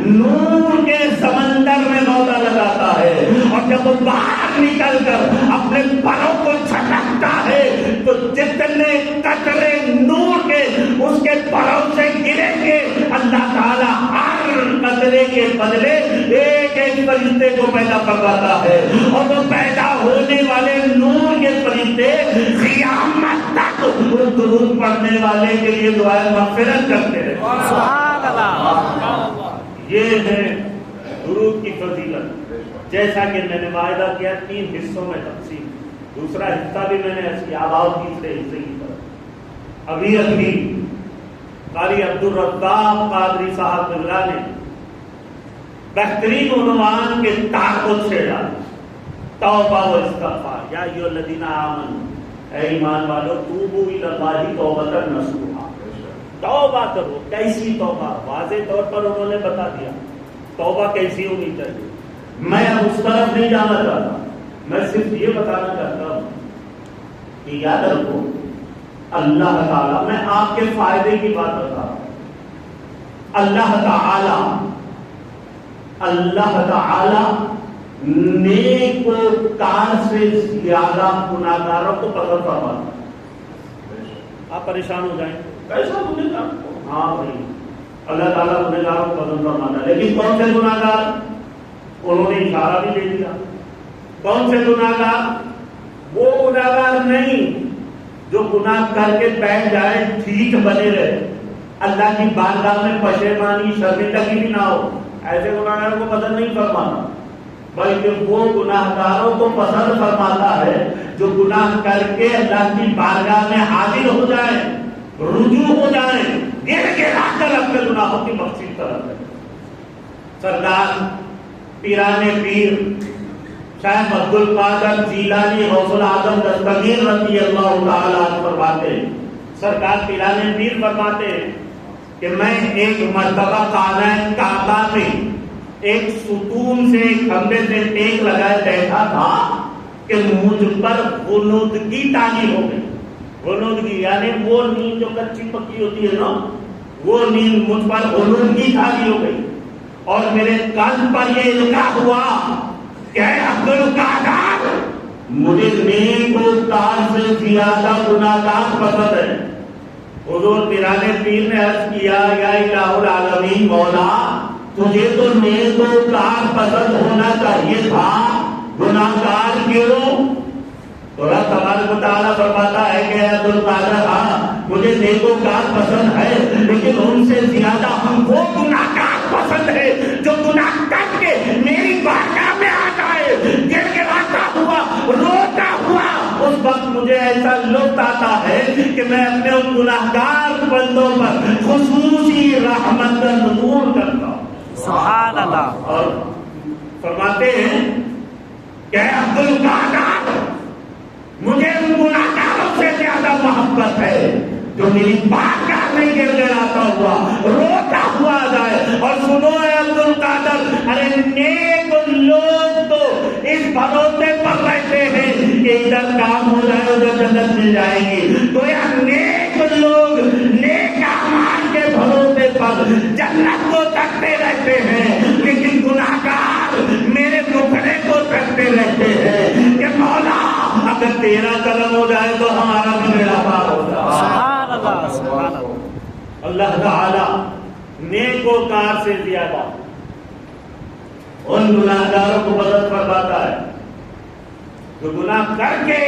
نور کے سمندر میں موتا لگاتا ہے، اور جب وہ باہر نکل کر اپنے پروں کو چھٹکتا ہے تو جتنے قطرے نور کے اس کے پروں سے گریں گے، اللہ تعالیٰ ہر قطرے کے بدلے ایک ایک فرشتے کو پیدا فرماتا ہے، اور وہ پیدا ہونے والے نور کے فرشتے قیامت تک اس درود پڑھنے والے کے لیے دعائیں مغفرت کرتے ہیں۔ سبحان اللہ۔ یہ ہے درود کی فضیلت۔ جیسا کہ میں نے وعدہ کیا 3 حصوں میں تقسیم، دوسرا حصہ بھی میں نے ایسی آواز تیسرے حصے کی طرف۔ ابھی قاری عبدالرزاق قادری صاحب قبلہ نے بہترین عنوان کے تار کو چھیڑا، توبہ و استغفار۔ یا ایھا الذین آمنوا، اے ایمان والو، توبوا الی اللہ توبۃ نصوحا، توبہ کرو۔ کیسی توبہ؟ واضح طور پر انہوں نے بتا دیا توبہ کیسی ہونی چاہیے۔ میں اس طرف نہیں جانا چاہتا، میں صرف یہ بتانا چاہتا ہوں کہ یاد رکھو اللہ تعالیٰ، میں آپ کے فائدے کی بات بتا رہا ہوں، اللہ تعالیٰ نیک و کار سے زیادہ گناہگاروں کو پسند فرماتا ہے۔ آپ پریشان ہو جائیں کیسا گنہگار؟ ہاں بھائی، اللہ تعالیٰ گنہگاروں کو پسند فرماتا ہے، لیکن کون سے گنہگار؟ انہوں نے اشارہ بھی دے دیا۔ کون سے گنہگار؟ وہ گنہگار نہیں جو گناہ کر کے بیٹھ جائے، ٹھیک بنے رہے، اللہ کی بارگاہ میں پشیمانی شرمندگی بھی نہ ہو، ایسے گناہگاروں کو پسند نہیں فرماتا، بلکہ وہ گناہگاروں کو پسند فرماتا ہے جو گناہ کر کے اللہ کی بارگاہ میں حاضر ہو جائیں، رجوع ہو جائیں، گر گرا کر اپنے گناہوں کی بخشش طلب کریں۔ سردار پیران پیر شیخ عبد القادر جیلانی غوث الاعظم دستگیر رضی اللہ تعالی عنہ فرماتے ہیں، سرکار پیران پیر فرماتے ہیں کہ میں ایک مرتبہ خانہ کعبہ میں ایک ستون سے، ایک کھمبے سے ٹیک لگائے بیٹھا تھا کہ مجھ پر غنودگی تاری ہو گئی۔ غنودگی یعنی وہ نیند جو کچی پکی ہوتی ہے نا، وہ نیند مجھ پر غنودگی تاری ہو گئی، اور میرے قلب پر یہ القاء ہوا کہ اے عبد القادر، مجھے نیک و کار سے زیادہ گناہگار پسند ہے۔ حضور پیران پیر نے عرض کیا، یا الہ العالمین، مولا تجھے تو نیک و کار پسند ہونا چاہیے تھا، گناہگار کیوں؟ تو رب تبارک و تعالیٰ فرماتا ہے کہ عبد القادر، ہاں مجھے نیک و کار پسند ہے، لیکن ان سے زیادہ وہ گناہگار پسند ہے جو گناہ کر کے میری بارگاہ میں آ جائے، گر گراتا ہوا، روتا ہوا، اس وقت مجھے ایسا لطف آتا ہے کہ میں اپنے ان گناہگار بندوں پر خصوصی رحمت کا نزول کرتا ہوں۔ سبحان اللہ۔ اور فرماتے ہیں کہ عبد القادر، مجھے ان گناہگاروں سے زیادہ محبت ہے جو میری بارگاہ میں گر گراتا ہوا، روتا ہوا جائے۔ اور سنو اے عبد القادر، ارے نیک لوگ تو اس بھروسے پر رہتے ہیں کہ ادھر کام ہو جائے ادھر جنت مل جائے گی. تو یہ نیک لوگ نیک اعمال کے بھروسے پر جنت کو تکتے رہتے ہیں، لیکن گناہگار میرے ٹکڑے کو تکتے رہتے ہیں کہ مولا اگر تیرا کرم ہو جائے تو ہمارا بھی بیڑا پار ہو جائے. سبحان اللہ سبحان اللہ. اللہ تعالی نیکوکار سے زیادہ ان گناہگاروں کو مدد فرماتا ہے جو گناہ کر کے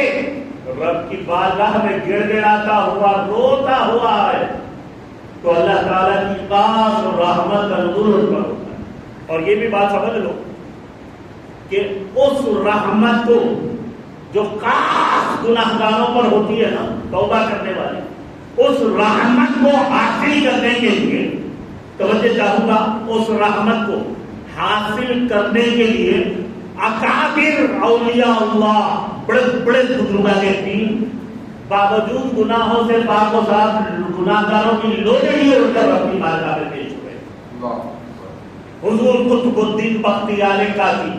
رب کی بارگاہ میں گڑ گڑاتا ہوا روتا ہوا ہے، تو اللہ تعالیٰ کی خاص اور رحمت کا نزول اس پر ہوتا ہے. اور یہ بھی بات سمجھ لو کہ اس رحمت کو جو خاص گناہگاروں پر ہوتی ہے نا، توبہ کرنے والے، اس رحمت کو حاصل کرنے کے لیے توجہ چاہوں گا، اس رحمت کو حاصل کرنے کے لیے اکابر اولیاء اللہ، بڑے بڑے بزرگان دین باوجود گناہوں سے پاک و صاف گناہگاروں کی لوٹڑی اڑ کر اپنی بارگاہ میں پیش ہوئے. حضور قطب الدین بختیار کاشی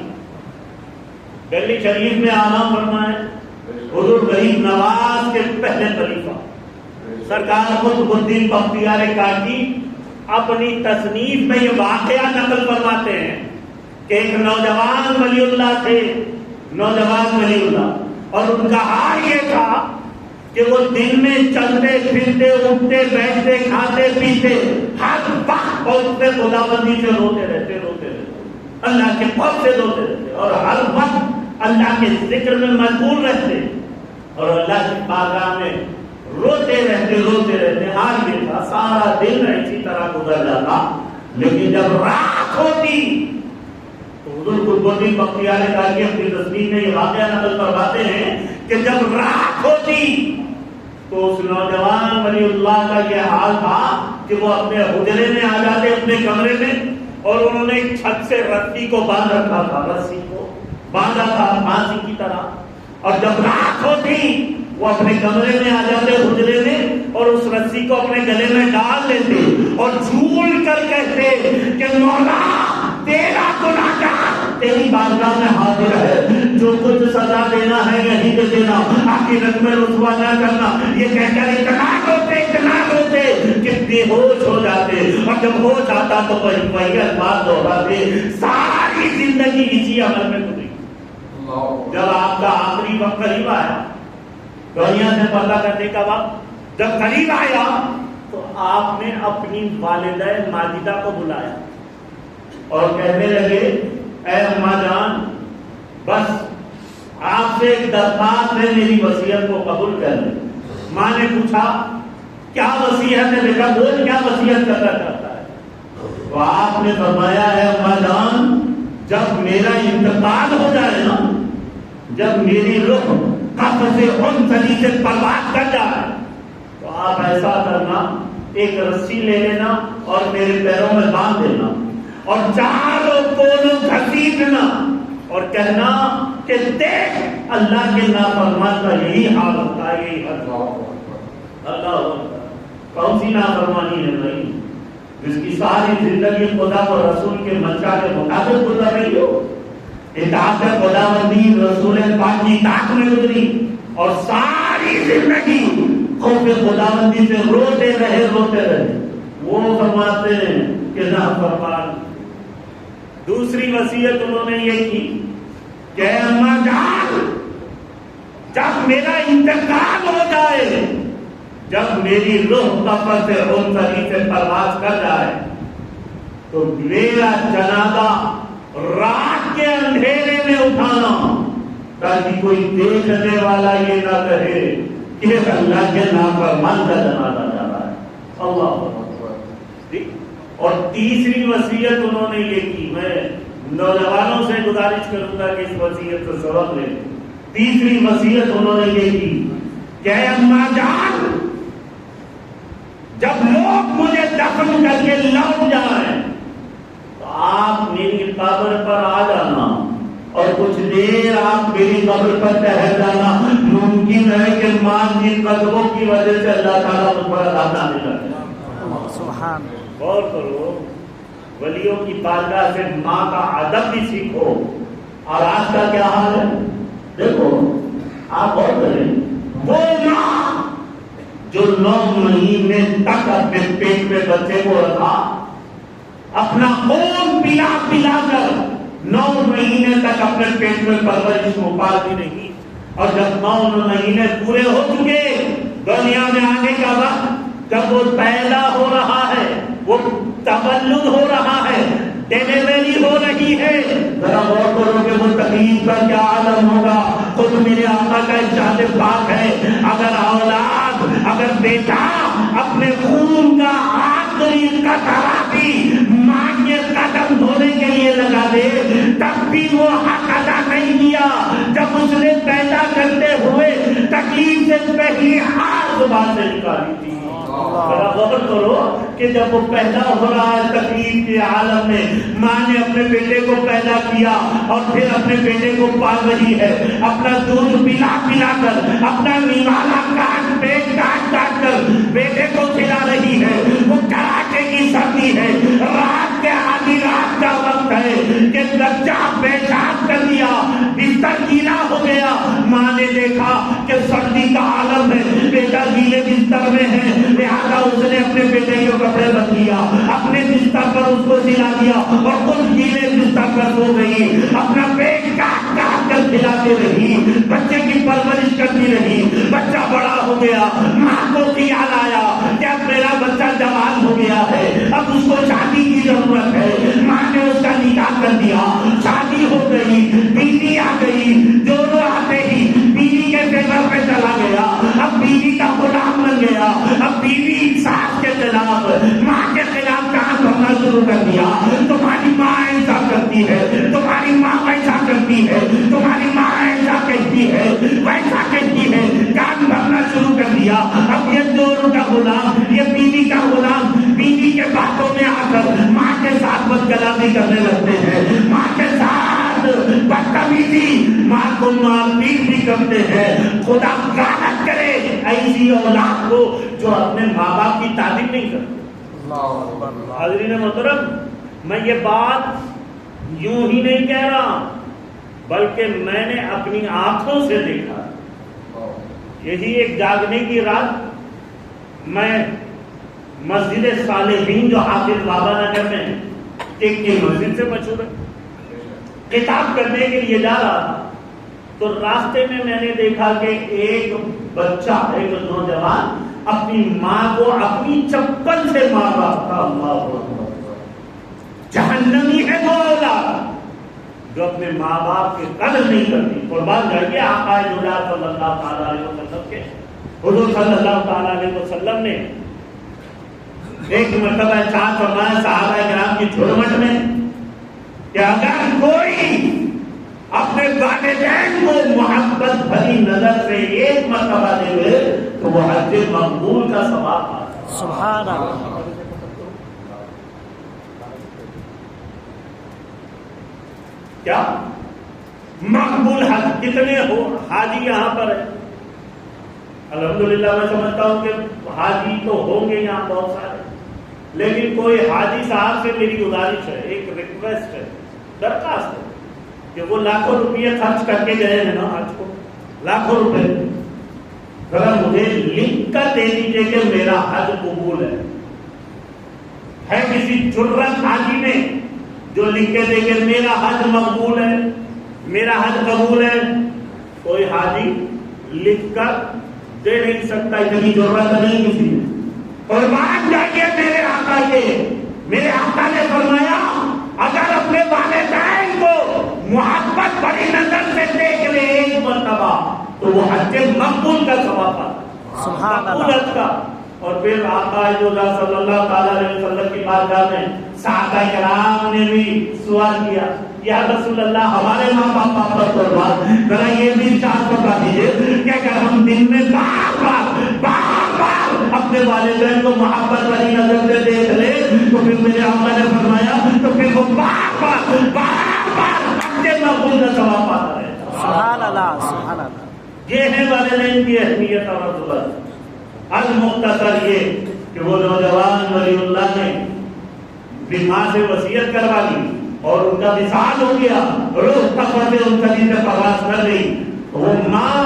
دہلی شریف میں آرام فرمائے، حضور غریب نواز کے پہلے خلیفہ سرکار قطب الدین بختیار کاشی اپنی تصنیف میں یہ واقعہ نقل فرماتے ہیں کہ ایک نوجوان ولی اللہ تھے، نوجوان ولی اللہ، اور ان کا حال یہ تھا کہ وہ دن میں چلتے پھرتے اٹھتے بیٹھتے کھاتے پیتے ہر وقت پہنچتے خداوندی سے روتے رہتے اللہ کے خوف سے روتے رہتے اور ہر وقت اللہ کے ذکر میں مشغول رہتے اور اللہ کی بارگاہ میں روتے رہتے. حال یہ تھا سارا دن اسی طرح گزر جاتا، لیکن جب رات ہوتی تو حضور قطب الدین بختیار کاشی اپنی تصنیف میں یہ واقعہ نقل فرماتے ہیں کہ جب رات ہوتی تو اس نوجوان ولی اللہ کا یہ حال تھا کہ وہ اپنے حجرے میں آ جاتے، اپنے کمرے میں، اور انہوں نے ایک چھت سے رسی کو باندھ رکھا تھا، رسی کو باندھا تھا پھانسی کی طرح، اور جب رات ہوتی وہ اپنے کمرے میں آ جاتے حجرے میں اور اس رسی کو اپنے گلے میں ڈال لیتے اور جھول کر کہتے کہ مولا تیرا گناہگار تیری بارگاہ میں حاضر ہے، جو کچھ سزا دینا ہے یہیں پہ دینا، آخرت میں رسوا نہ کرنا. یہ کہہ کر اتنا روتے کہ بے ہوش ہو جاتے، اور جب ہوش آتا تو وہی الفاظ دہراتے. ساری زندگی اسی عمل میں گزری. جب آپ کا آخری وقت قریب آیا، دنیا سے پردہ کرنے کا وقت جب قریب آیا، تو آپ نے اپنی والدہ ماجدہ کو بلایا اور کہنے لگے اے اماں جان، بس آپ سے ایک درخواست ہے، میری وصیت کو قبول کر لیں. ماں نے پوچھا کیا وصیت ہے بیٹا، بول کیا وصیت کرنا چاہتا ہے؟ تو آپ نے فرمایا ہے اماں جان، جب میرا انتقال ہو جائے نا، جب میری روح قبر سے انسلی سے پرواز کر جائے، تو آپ ایسا کرنا، ایک رسی لے لینا اور میرے پیروں میں باندھ دینا اور چاروں کونوں گھسیٹنا اور کہنا کہ دیکھ اللہ کے نافرمان کا یہی حال ہوتا ہے، یہی حال اللہ. کون سی نافرمانی ہے بھائی جس کی ساری زندگی خدا و رسول کے منشا کے مطابق گزر رہی ہو؟ اطاعت خداوندی رسول پاک کی اطاعت میں گزری اور ساری زندگی خوف خداوندی سے روتے رہے. وہ فرماتے ہیں کہ نافرمان. دوسری وصیت انہوں نے یہ کی کہ اماں جان، جب میرا انتقال ہو جائے، جب میری روح قبر سے انسلی سے پرواز کر جائے، تو میرا جنازہ رات کے اندھیرے میں اٹھانا تاکہ کوئی دیکھنے والا یہ نہ کہے کہ اللہ کے نافرمان کا جنازہ جا رہا ہے. اللہ. اور تیسری وصیت انہوں نے یہ کی، میں نوجوانوں سے گزارش کروں گا کہ اس وصیت سے سبق لیں. تیسری وصیت انہوں نے یہ کی کہ اے اماں جان، جب لوگ مجھے دفن کر کے لوٹ جائیں تو آپ میری قبر پر آ جانا اور کچھ دیر آپ میری قبر پر ٹہل جانا. ممکن ہے کہ ماں کی قدموں کی وجہ سے اللہ تعالیٰ مجھ پر عذاب نازل کر دے. سبحان. غور کرو، ولیوں کی بارگاہ سے ماں کا ادب بھی سیکھو اور آج کا کیا حال ہے؟ دیکھو آپ غور کریں، وہ ماں جو 9 مہینے تک اپنے پیٹ میں بچے کو رکھا، اپنا خون پلا پلا کر 9 مہینے تک اپنے پیٹ میں پرورش کو پالتی رہی، اور جب 9 مہینے پورے ہو چکے، دنیا میں آنے کا وقت، جب وہ پیدا ہو رہا ہے، وہ تولد ہو رہا ہے، ڈیلیوری ہو رہی ہے، ذرا غور کرو کہ وہ تکلیف کا کیا عالم ہوگا۔ خود میرے آقا کا ارشاد پاک ہے، اگر اولاد، اگر بیٹا اپنے خون کا آخری قطرہ بھی ماں کے قدم دھونے کے لیے لگا دے، تب بھی وہ حق ادا نہیں کیا جب اس نے پیدا کرتے ہوئے تکلیف سے پہلی ہار زبان سے نکالی تھی۔ ذرا غور کرو کہ جب وہ پیدا ہو رہا ہے تکلیف کے عالم میں، ماں نے اپنے بیٹے کو پیدا کیا اور پھر اپنے بیٹے کو پال رہی ہے، اپنا دودھ پلا پلا کر، اپنا نیوالا کاٹ کاٹ کر بیٹے کو کھلا رہی ہے۔ وہ کڑاکے کی سردی ہے، رات کے آدھی رات کا وقت ہے کہ بچہ پیشاب کر دیا، بستر گیلا ہو گیا، ماں نے دیکھا کہ سردی کا عالم ہے، بیٹا گیلے بستر میں ہے، لہٰذا اس نے اپنے بیٹے کے کپڑے بدل لیا، اپنے بستر پر اس کو سلا دیا اور خود گیلے بستر پر سو گئی، اپنا پیٹ کاٹ کاٹ کر کھلاتی رہی، بچے کی پرورش کرتی رہی۔ بچہ بڑا ہو گیا، ماں کو خیال آیا کہ اب میرا بچہ جوان ہو گیا ہے، اب اس کو شادی کی ضرورت ہے۔ ماں نے اس کا نکاح کر دیا، شادی ہو گئی، بیوی آ گئی، جورو آتے ہی بیوی کے فیور پہ چلا گیا، اب بیوی کا غلام بن گیا، اب بیوی ساس کے خلاف، ماں کے خلاف کام کرنا شروع کر دیا۔ تمہاری ماں ایسا کرتی ہے، تمہاری ماں ویسا کرتی ہے، تمہاری ماں ایسا کہتی ہے، ویسا کہتی ہے، کام کرنا شروع کر دیا۔ اب یہ دونوں کا غلام، یہ بیوی کا غلام، بیوی کے باتوں میں آ کر ماں کے ساتھ بدکلامی کرنے لگتے ہیں، ماں کے ساتھ بدتمیزی، ماں کو مار پیٹ بھی کرتے ہیں۔ خدا لعنت کرے ایسی اولاد کو جو اپنے ماں باپ کی تعریف نہیں کرتے۔ حاضرین محترم، میں یہ بات یوں ہی نہیں کہہ رہا، بلکہ میں نے اپنی آنکھوں سے دیکھا۔ یہی ایک جاگنے کی رات میں مسجد صالحین جو حافظ بابا نگر میں ایک کی مسجد سے مشہور ہے، کتاب کرنے کے لیے جا رہا تھا، تو راستے میں نے دیکھا کہ ایک بچہ، ایک نوجوان اپنی ماں کو اپنی چپل سے مار رہا تھا۔ اللہ جہنمی ہے وہ اولاد جو اپنے ماں باپ کی قدر نہیں کرتی۔ قربان جائیے آقا نورات صلی اللہ تعالیٰ علیہ وسلم کے، حضور صلی اللہ تعالیٰ علیہ وسلم نے ایک مرتبہ ارشاد فرمایا صحابہ کرام کی جھرمٹ میں کہ اگر کوئی اپنے والدین کو محبت بھری نظر سے ایک مرتبہ دے تو وہ حج مقبول کا ثواب پاتا ہے۔ سبحان اللہ۔ کیا مقبول حج کتنے ہو حاجی یہاں پر ہے؟ الحمدللہ میں سمجھتا ہوں کہ حاجی تو ہوں گے یہاں بہت سارے، لیکن کوئی حاجی صاحب سے میری گزارش ہے، ایک ریکویسٹ ہے، درخواست ہے کہ وہ لاکھوں روپیے خرچ کر کے گئے ہیں نا حج کو، لاکھوں روپے، ذرا مجھے لکھ کر دے دیجیے کہ میرا حج قبول ہے کسی جرت حاجی نے جو لکھ کے دے کہ میرا حج مقبول ہے، میرا حج قبول ہے؟ کوئی حاجی لکھ کر دے نہیں سکتا، اتنی ضرورت نہیں کسی نے۔ اور بات جائیے میرے آقا نے فرمایا اگر اپنے والدین کو محبت بڑی نظر سے دیکھ لے ایک مرتبہ تو وہ حج مقبول کا ثواب پاتا، مقبول کا۔ اور پھر آقا صلی اللہ تعالیٰ علیہ وسلم کی بارگاہ میں صحابہ کرام نے بھی سوال کیا، یا رسول اللہ ہمارے ماں باپ پر قربان، ذرا یہ بھی ارشاد فرما دیجیے کہ اگر ہم دن میں بار بار اپنے والدین کو محبت والی نظر سے دیکھ لے تو پھر میرے آقا نے فرمایا تو پھر وہ بار بار اپنے مقبول کا ثواب پاتا ہے۔ سبحان اللہ، سبحان اللہ۔ یہ ہے والدین کی اہمیت اور رسولت۔ المختصر یہ کہ وہ نوجوان ولی اللہ نے بھی ماں سے وصیت کروا لی اور ان کا وصال ہو گیا، روح تقوی سے ان سبھی سے پرواز کر گئی، وہ ماں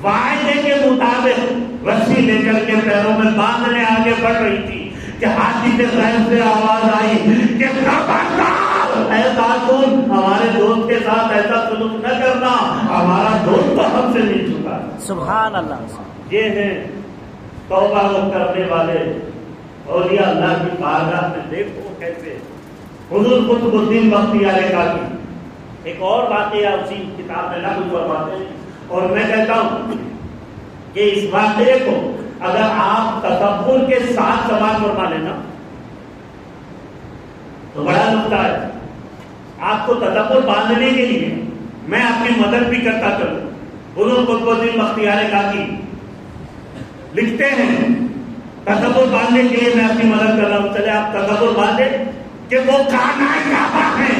وعدے کے مطابق رسی لے کر کے پیروں میں باندھنے آگے بڑھ رہی تھی کہ ہاتھی کے ذہن سے آواز آئی کہ خبردار اے خاتون، ہمارے دوست کے ساتھ ایسا سلوک نہ کرنا، ہمارا دوست تو ہم سے مل چکا ہے۔ سبحان اللہ۔ یہ ہیں توبہ کرنے والے اولیاء اللہ کی بارگاہ میں، دیکھو کیسے حضور قطب الدین بختیار کاکی ایک اور واقعہ اسی کتاب میں نقل فرماتے ہیں، اور میں کہتا ہوں کہ اس واقعے کو اگر آپ تدبر کے ساتھ سماعت فرما لینا تو بڑا نقطہ ہے۔ آپ کو تدبر باندھنے کے لیے میں اپنی مدد بھی کرتا چلوں۔ حضور قطب الدین بختیار کاکی لکھتے ہیں تدبر باندھنے کے لیے میں اپنی مدد کر رہا ہوں، چلے آپ تدبر باندھے کہ وہ خانہ کعبہ ہے،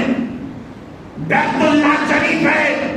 بیت اللہ شریف ہے،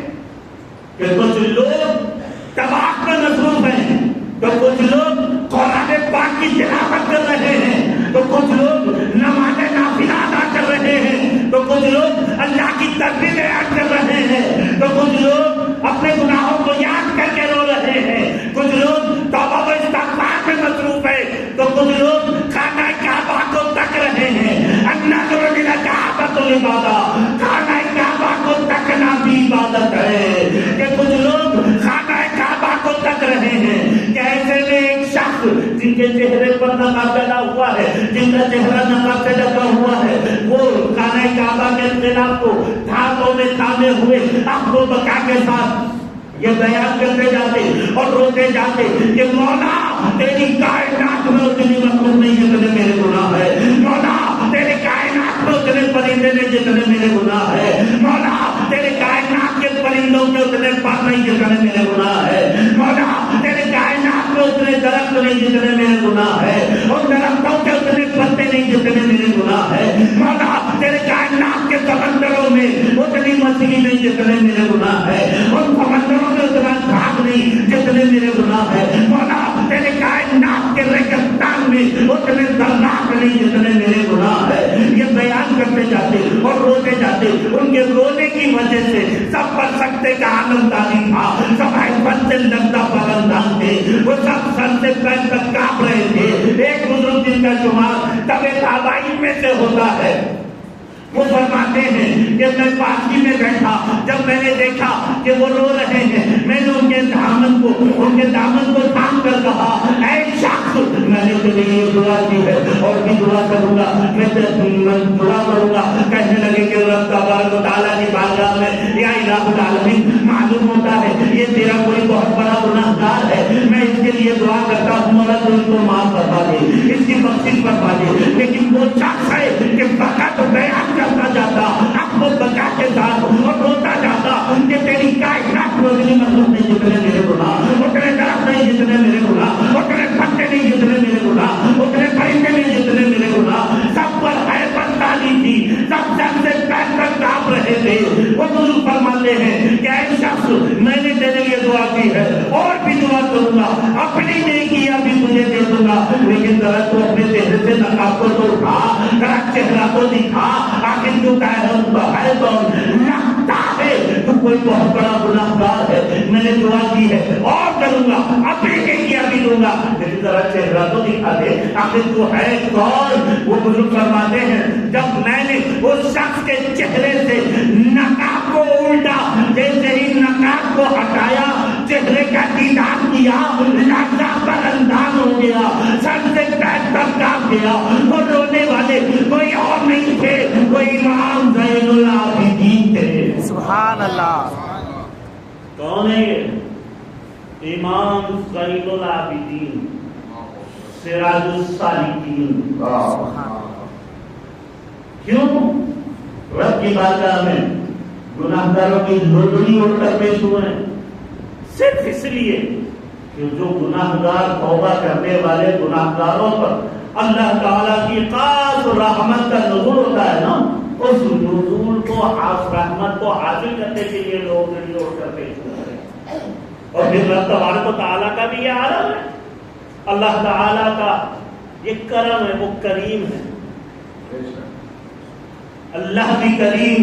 کہ کچھ لوگ طواف میں مصروف ہیں، تو کچھ لوگ قرآن پاک کی تلاوت کر رہے ہیں، تو کچھ لوگ نماز نافلہ ادا کر رہے ہیں، تو کچھ لوگ اللہ کی تسبیح یاد کر رہے ہیں، تو کچھ لوگ اپنے گناہوں کو یاد کر کے رو رہے ہیں، کچھ لوگ توبہ و استغفار میں مصروف ہیں، تو کچھ لوگ خانہ کعبہ کو تک رہے ہیں۔ النظر الى الکعبۃ عبادۃ، خانہ کعبہ کو تکنا بھی عبادت ہے، کہ کچھ لوگ خانہ کعبہ کو تک رہے ہیں، کہ ایسے میں ایک شخص جن کے چہرے پر نقاب ڈلا ہوا ہے، جن کا چہرہ نقاب سے ڈھکا ہوا ہے، وہ خانہ کعبہ کے خلاف کو ہاتھوں میں تھامے ہوئے اخذ و بکا کے ساتھ یہ بیان کرتے جاتے اور روتے جاتے کہ مولا تیری کائنات میں اتنی مخلوق نہیں جتنے میرے گناہ ہے، مولا تیرے کائنات میں اتنے پرندے نہیں جتنے میرے گناہ ہے، مولا تیرے کائنات کے پرندوں میں اتنے پر نہیں جتنے میرے گناہ ہے، مولا تیرے کائنات میں اتنے درخت نہیں جتنے میرے گناہ ہے، اور درختوں کے اتنے پتے نہیں جتنے میرے گناہ ہے، مولا تیرے کائنات کے سمندروں میں اتنی مچھلی نہیں جتنے میرے گناہ ہے، ان سمندروں میں اتنا گھاس نہیں جتنے میرے گناہ ہے، مولا تیرے کائنات کے ریگستان میں اتنے ذرات نہیں جتنے میرے گناہ ہے۔ یہ بیان کرتے جاتے اور روتے جاتے، ان کے رونے کی وجہ سے سب پر سکتے کا عالم تاری تھا، سب حیبت سے لگتا پرندان تھے، وہ سب سر سے پیر تک کانپ رہے تھے۔ ایک بزرگ جن کا شمار طبع آبائی میں سے ہوتا ہے، وہ فرماتے ہیں کہ میں پاسی میں بیٹھا، جب میں نے دیکھا کہ وہ رو رہے ہیں، میں نے ان کے دامن کو تھام کر کہا اے شخص، میں نے تیرے لیے دعا کی ہے اور بھی دعا کروں گا، میں دعا کروں گا۔ کہنے لگے کہ رب تبارک و تعالیٰ کی بارگاہ میں یا الہ العالمین، معلوم ہوتا ہے یہ تیرا کوئی بہت بڑا گناہ گار ہے، میں اس کے لیے دعا کرتا ہوں مولا تو اس کو معاف فرما دے، اس کی بخشش فرما دے۔ لیکن وہ شخص ہے کہ فقط بیان کرتا جاتا، اب وہ بکا کے ساتھ اور روتا جاتا کہ تیری کائنات میں اتنی مخلوق نہیں جتنے میرے گناہ، اتنے درخت نہیں جتنے میرے گناہ، اتنے پتے نہیں جتنے میرے گناہ، اتنے پرندے نہیں جتنے میرے گناہ، سب پر حیبت تاری تھی، سب سر سے پیر تک کانپ رہے تھے۔ وہ بزرگ فرماتے ہیں کہ اے شخص، میں نے تیرے لیے دعا کی ہے اور بھی دعا کروں گا، اپنی نیکیاں بھی تجھے دے دوں گا، لیکن ذرا تو اپنے چہرے سے نقاب کو تو اٹھا، ذرا چہرہ تو دکھا، آخر تو ہے تو لگتا ہے تو کوئی بہت بڑا گناہ گار ہے۔ میں نے دعا کی ہے اور کروں گا، اپنی نیکیاں بھی دوں گا، لیکن ذرا چہرہ تو دکھا دے، آخر تو ہے کون؟ وہ بزرگ فرماتے ہیں جب میں نے اس شخص کے چہرے سے نقاب کو الٹا، جیسے ہی نقاب کو ہٹایا، چہرے کا دیدار کیا، لہذا پر انداز ہو گیا، سر سے پیر تک کانپ گیا۔ وہ رونے والے کوئی اور نہیں تھے، وہ امام زین العابدین تھے۔ سبحان اللہ۔ کون ہے یہ؟ امام زین العابدین، سراج السالکین۔ کیوں؟ رب کی بارگاہ میں گناہ گاروں کی لڑی اڑ کر پیش ہوئے ہیں، صرف اس لیے کہ جو گناہ گار توبہ کرنے والے گناہ گاروں پر اللہ تعالیٰ کی خاص رحمت کا نزول ہوتا ہے نا، اس نزول کو، رحمت کو حاصل کرنے کے لیے لوگ لڑی اڑ کر پیش ہوتے ہیں۔ اور پھر رب تبارک و تعالیٰ کا بھی یہ عالم ہے، اللہ تعالیٰ کا یہ کرم ہے، وہ کریم ہے۔ اللہ بھی کریم،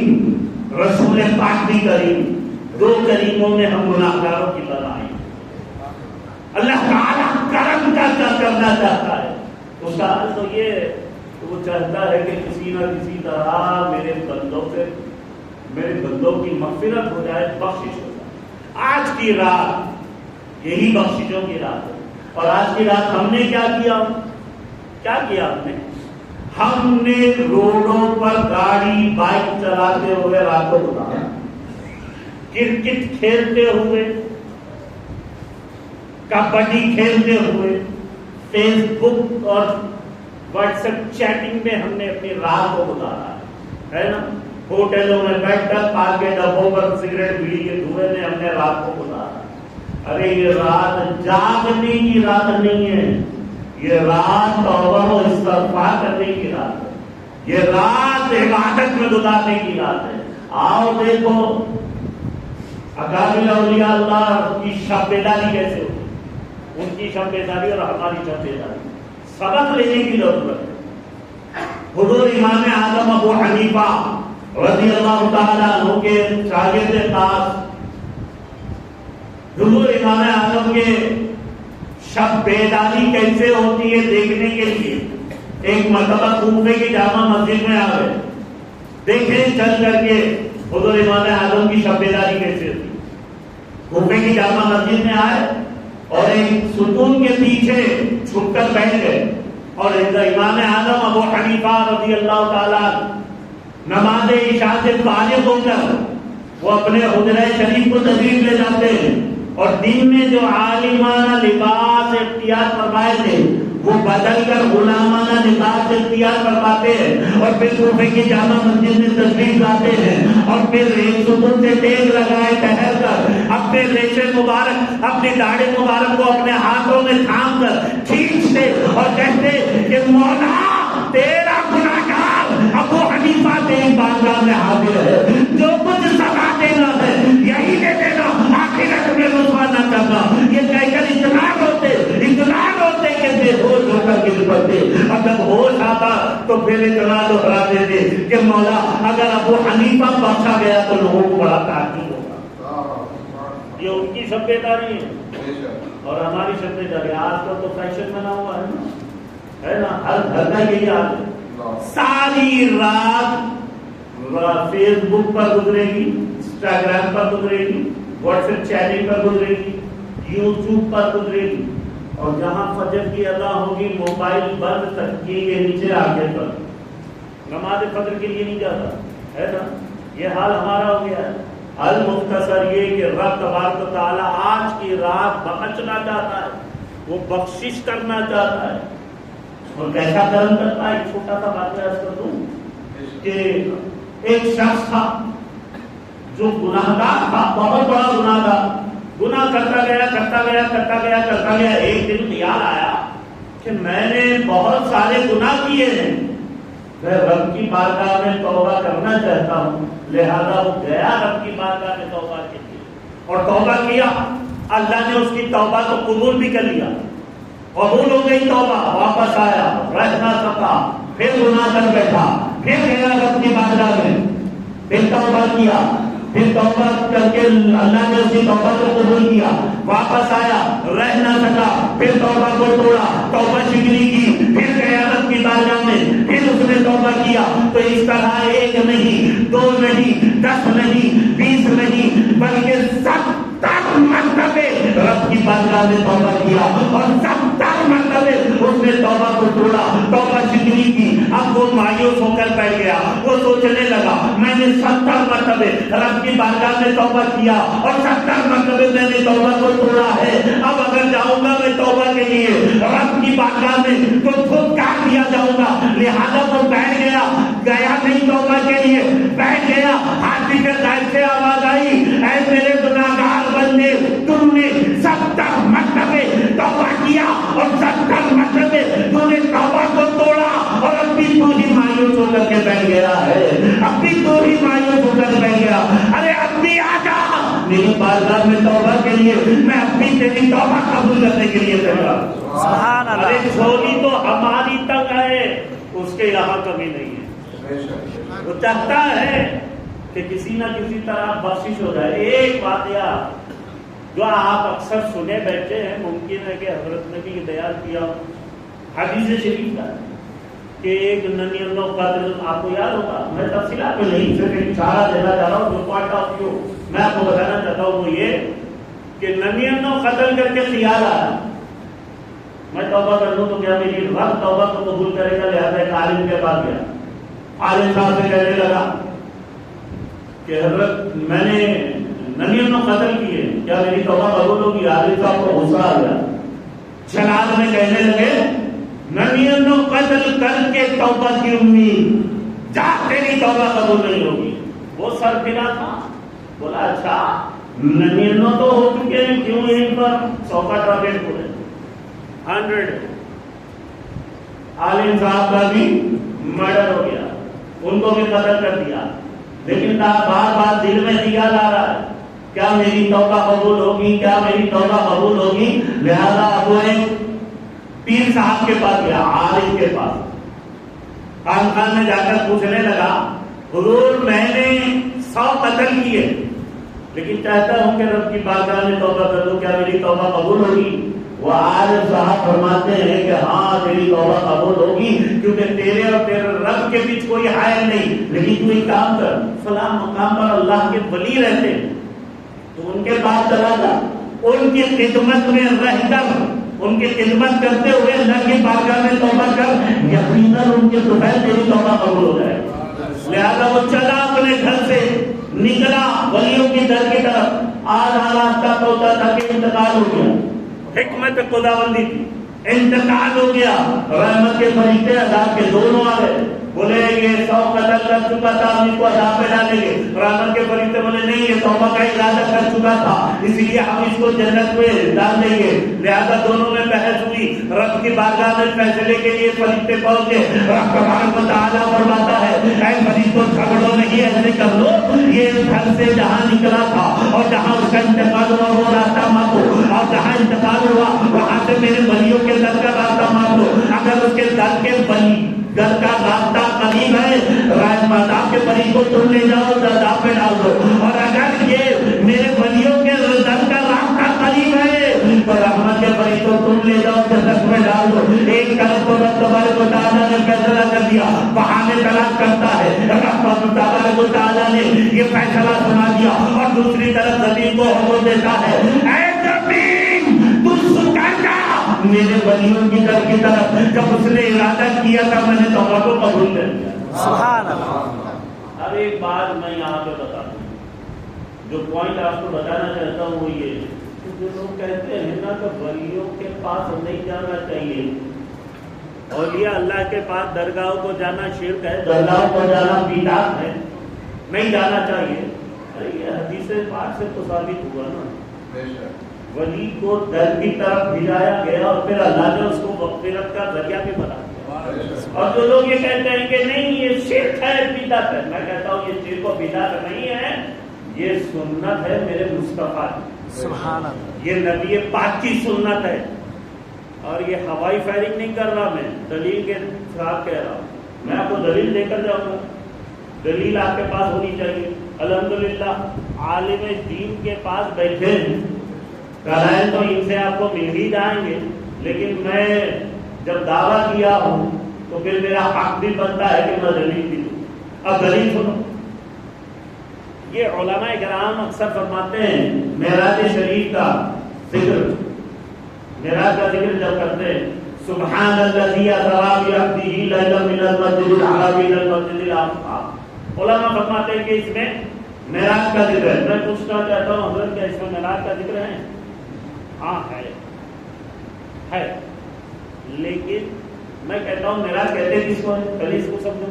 رسول پاک بھی کریم، دو کریموں میں ہم گناہگاروں کی طرح آئے. اللہ تعالیٰ کرم کا کرنا چاہتا ہے. اس کا حل تو یہ کہ وہ چاہتا ہے کہ کسی نہ کسی طرح میرے بندوں کی مغفرت ہو جائے، بخشش ہو جائے. آج کی رات یہی بخششوں کی رات ہے. اور آج کی رات ہم نے کیا کیا ہم نے روڈوں پر گاڑی بائک چلاتے ہوئے رات کو گزارا، کرکٹ کھیلتے ہوئے، کبڈی کھیلتے ہوئے، فیس بک اور واٹس ایپ چیٹنگ میں ہم نے اپنی رات کو گزارا ہے نا. ہوٹلوں میں بیٹھ کر پارک کے ڈبوں پر سگریٹ بیڑی کے دھوئے میں ہم نے رات کو گزارا. ارے یہ رات جاگنے کی رات نہیں ہے، یہ رات توبہ و استغفار کرنے کی رات ہے. یہ رات عبادت میں گزارنے کی رات ہے. آؤ دیکھو اکابر اولیاء اللہ کی شب بیداری کیسے ہوتی، ان کی شب بیداری اور ہماری شب بیداری سبق لینے کی ضرورت ہے. حضور امام اعظم ابو حنیفہ رضی اللہ تعالیٰ عنہ کے شاگرد خاص حضور امام اعظم کے شب بیداری کیسے ہوتی ہے دیکھنے کے لیے ایک مرتبہ کوفے کی جامع مسجد میں آ گئے. دیکھیں چل کر کے حضور امام اعظم کی شب بیداری کیسے ہوتی. کوفے کی جامع مسجد میں آئے اور ایک ستون کے پیچھے چھپ کر بیٹھ گئے اور امام اعظم ابو حنیفہ رضی اللہ تعالیٰ نماز عشاء سے فارغ ہو کر وہ اپنے حجرہ شریف کو تشریف لے جاتے ہیں اور دن میں جو عالمانہ لباس اختیار فرمائے تھے وہ بدل کر غلامانہ لباس اختیار فرماتے ہیں اور پھر کوفے کی جامع مسجد میں تشریف لاتے ہیں اور پھر ایک ستون سے ٹیک لگائے ٹہل کر اپنے ریشے مبارک اپنی داڑھی مبارک کو اپنے ہاتھوں میں تھام کر کھینچتے اور کہتے کہ مولا تیرا گناہگار ابو حنیفہ تیری بارگاہ میں حاضر ہے، جو کچھ سزا دینا ہے یہی دے دینا، آخرت میں رسوا نہ کرنا. یہ کہہ کر اتنا روتے کہ بے ہوش ہو کر گر پڑتے اور جب ہوش آتا تو پھر اتنا دوہرا دیتے کہ مولا اگر ابو حنیفہ بخشا گیا تو لوگوں کو بڑا تعجب ہوگا. یہ ان کی شب بیداری ہے اور ہماری شب بیداری. آج تو فیشن بنا ہوا ہے نا ہر گھر کا یہی حال ہے. ساری رات فیس بک پر گزرے گی، انسٹاگرام پر گزرے گی، واٹس ایپ چیٹنگ پر گزرے گی، یوٹیوب پر گزرے گی اور جہاں فجر کی ادا ہوگی موبائل بند تکیے کے نیچے آگے پر نماز فجر کے لیے نہیں جاتا ہے نا. یہ حال ہمارا ہو گیا ہے. المختصر یہ کہ رب تبارک و تعالیٰ آج کی رات بخشنا چاہتا ہے، وہ بخشش کرنا چاہتا ہے. اور کیسا کرم کرتا ہے؟ ایک چھوٹا سا بات عرض کر دوں کہ ایک شخص تھا جو گناہگار تھا، بہت بڑا گناہگار، گناہ کرتا گیا. ایک دن خیال آیا کہ میں نے بہت سارے گناہ کیے ہیں، میں رب کی بارگاہ میں توبہ کرنا چاہتا ہوں. لہذا وہ گیا رب کی بارگاہ میں توبہ کے لیے اور توبہ کیا. اللہ نے اس کی توبہ کو قبول بھی کر لیا، قبول ہو گئی توبہ. واپس آیا، رہ نہ سکا، پھر گناہ کر بیٹھا، پھر گیا رب کی بارگاہ میں، پھر توبہ کیا، پھر توبہ کر کے اللہ نے اس کی توبہ کو قبول کیا. واپس آیا، رہ نہ سکا، پھر توبہ کو توڑا، توبہ شکنی کی، پھر گیا رب کی بارگاہ میں، پھر اس نے توبہ کیا. تو اس طرح ایک نہیں، دو نہیں، 10 نہیں، 20 نہیں، بلکہ 70 مرتبے رب کی بارگاہ میں توبہ کیا اور 70 مرتبے اس نے توبہ کو توڑا، توبہ شکنی کی. اب وہ مایوس ہو کر بیٹھ گیا. وہ سوچنے لگا میں نے 70 مرتبے رب کی بارگاہ میں توبہ کیا اور 70 مرتبے میں نے توبہ کو توڑا ہے. اب اگر جاؤں گا میں توبہ کے لیے رب کی بارگاہ میں تو خود کاٹ دیا جاؤں گا. لہذا وہ بیٹھ گیا نہیں توبہ کے لیے، بیٹھ گیا. ہاتھی کے غائب سے آواز آئی، اے میرے گناہگار بندے، تم نے 70 مرتبے توبہ کیا اور 70 مرتبے تم نے توبہ کو توڑا اور اب بھی تو ہی مایوس ہو کر کے بیٹھ گیا ہے، اب بھی تو ہی مایوس ہو کر بیٹھ گیا. ارے اب بھی آ جا میری بارگاہ میں توبہ کے لیے، میں اب بھی تیری توبہ قبول کرنے کے لیے تیار. سبحان اللہ. ارے جھولی تو ہماری تنگ ہے، اس کے یہاں کمی نہیں ہے. وہ چاہتا ہے کہ کسی نہ کسی طرح بخشش ہو جائے. ایک واقعہ جو آپ اکثر سنے بیٹھے ہیں، ممکن ہے کہ حضرت نے بھی بیان کیا حدیث شریف کا، کہ ایک ننیانو قتل، آپ کو یاد ہوگا، میں تفصیلات میں نہیں صرف اشارہ دینا چاہ رہا ہوں، جو پوائنٹ آف ویو میں آپ کو بتانا چاہتا ہوں وہ یہ کہ ننیانو قتل کر کے خیال آیا میں توبہ کر لوں تو کیا میری رب توبہ کو قبول کرے گا. لہٰذا ایک عالم کے پاس گیا، عالم صاحب سے کہنے لگا کہ حضرت میں نے ننیانو قتل کیے، کیا میری توبہ قبول ہوگی؟ عالم صاحب کو غصہ آ گیا، جناب میں کہنے لگے ننیانو قتل کر کے توبہ کی امید، جا تیری توبہ قبول نہیں ہوگی. وہ سر پھرا تھا، بولا اچھا 99 تو ہو چکے ہیں، کیوں یہیں پر 100 کا ٹارگیٹ ہو رہے 100. عالم صاحب کا بھی مرڈر ہو گیا، ان کو بھی قتل کر دیا، لیکن بار بار دل میں خیال آ رہا ہے کیا میری توبہ قبول ہوگی، کیا میری توبہ قبول ہوگی. لہذا اب وہ ایک پیر صاحب کے پاس گیا، عالم کے پاس، خان میں جا کر پوچھنے لگا حضور میں نے 100 قتل کیے لیکن چاہتا ہوں کہ رب کی بارگاہ میں توبہ کر لوں، کیا میری توبہ قبول ہوگی؟ وہ عالم صاحب فرماتے ہیں کہ ہاں تیری توبہ قبول ہوگی، کیونکہ تیرے اور تیرے رب کے بیچ کوئی حائل نہیں. لیکن تو ایک کام کر، فلاں مقام پر اللہ کے ولی رہتے ہیں تو ان کے پاس چلا جا، ان کی خدمت میں رہ کر، ان کی خدمت کرتے ہوئے اللہ کی بارگاہ میں توبہ کر، یقیناً ان کے دوپہر تیری توبہ قبول ہو جائے. لہذا وہ چلا اپنے گھر سے، نکلا ولیوں کی در کی طرف. آج حالات کا ہوتا تھا کہ انتقال ہو گیا، حکمت خداوندی تھی، انتقال ہو گیا. رحمت کے فرشتے عذاب کے دونوں آ گئے، بولے یہ 100 قتل کر چکا تھا، ہم اس کو عذاب میں ڈالیں گے. رحمت کے فرشتے بولے نہیں، یہ توبہ کا ارادہ کر چکا تھا، اس لیے ہم اس کو جنت میں ڈال دیں گے. لہذا دونوں میں بحث ہوئی، رب کی بارگاہ میں فیصلے کے لیے فرشتے پہنچے. رب تبارک و تعالیٰ فرماتا ہے اے فرشتوں جھگڑو نہیں، ایسے کر لو یہ گھر سے جہاں نکلا تھا اور جہاں اس کا انتقال ہوا وہ راستہ مانگو، اور جہاں انتقال ہوا وہاں سے میرے ولیوں کے در کا راستہ مانگو. اگر اس کے در کے ولی در کا راستہ قریب ہے، رحمت کے ولی کو تم لے جاؤ عذاب میں ڈال دو، اور اگر یہ میرے ولیوں کے در کا راستہ قریب ہے تو رحمت کے ولی کو تم لے جاؤ جنت میں ڈال دو. ایک طرف تو رب تبارک و تعالیٰ نے فیصلہ کر دیا، بہانے تلاش کرتا ہے، رب تبارک و تعالیٰ نے یہ فیصلہ سنا دیا، اور دوسری طرف زمین کو حکم دیتا ہے اے زمین تو سکر جا میرے ولیوں کی در کی طرف. جب اس نے ارادہ کیا تھا میں نے توبہ کو قبول کر لیا. سبحان اللہ. اب ایک بات میں یہاں پہ بتا دوں، جو پوائنٹ آپ کو بتانا چاہتا ہوں وہ یہ کہ جو لوگ کہتے ہیں نا کہ ولیوں کے پاس نہیں جانا چاہیے، اولیاء اللہ کے پاس درگاہوں کو جانا شرک ہے، درگاہوں کو جانا بدعت ہے، نہیں جانا چاہیے. ارے یہ حدیث پاک سے تو ثابت ہوا نا، ولی کو در کی طرف بھجایا گیا اور پھر اللہ نے اس کو مغفرت کا ذریعہ بھی بنا دیا. اور جو لوگ یہ کہتے ہیں کہ نہیں یہ شرک ہے بدعت ہے، میں کہتا ہوں یہ شرک و بدعت نہیں ہے، یہ سنت ہے میرے مصطفیٰ کی، سبحان اللہ. یہ نبی پاک کی سنت ہے. اور یہ ہوائی فائرنگ نہیں کر رہا، میں دلیل کے ساتھ کہہ رہا ہوں. میں آپ کو دلیل دے کر جاؤں گا، دلیل آپ کے پاس ہونی چاہیے. الحمدللہ عالم دین کے پاس بیٹھے ہیں، دلائل تو ان سے آپ کو مل ہی جائیں گے، لیکن میں جب دعویٰ کیا ہوں تو پھر میرا حق بھی بنتا ہے کہ میں دلیل بھی دوں. اب دلیل سنو. یہ علماء کرام اکثر فرماتے ہیں معراج شریف کا ذکر، معراج کا ذکر جب کرتے ہیں سبحان الذی اسری بعبدہ لیلا من المسجد الحرام الى المسجد الاقصى، علماء فرماتے ہیں کہ اس میں معراج کا ذکر ہے. میں پوچھنا چاہتا ہوں حضرت کیا اس میں معراج کا ذکر ہے؟ ہاں ہے، لیکن میں کہتا ہوں معراج کہتے کس کو ہے؟ پہلے اس کو سمجھو.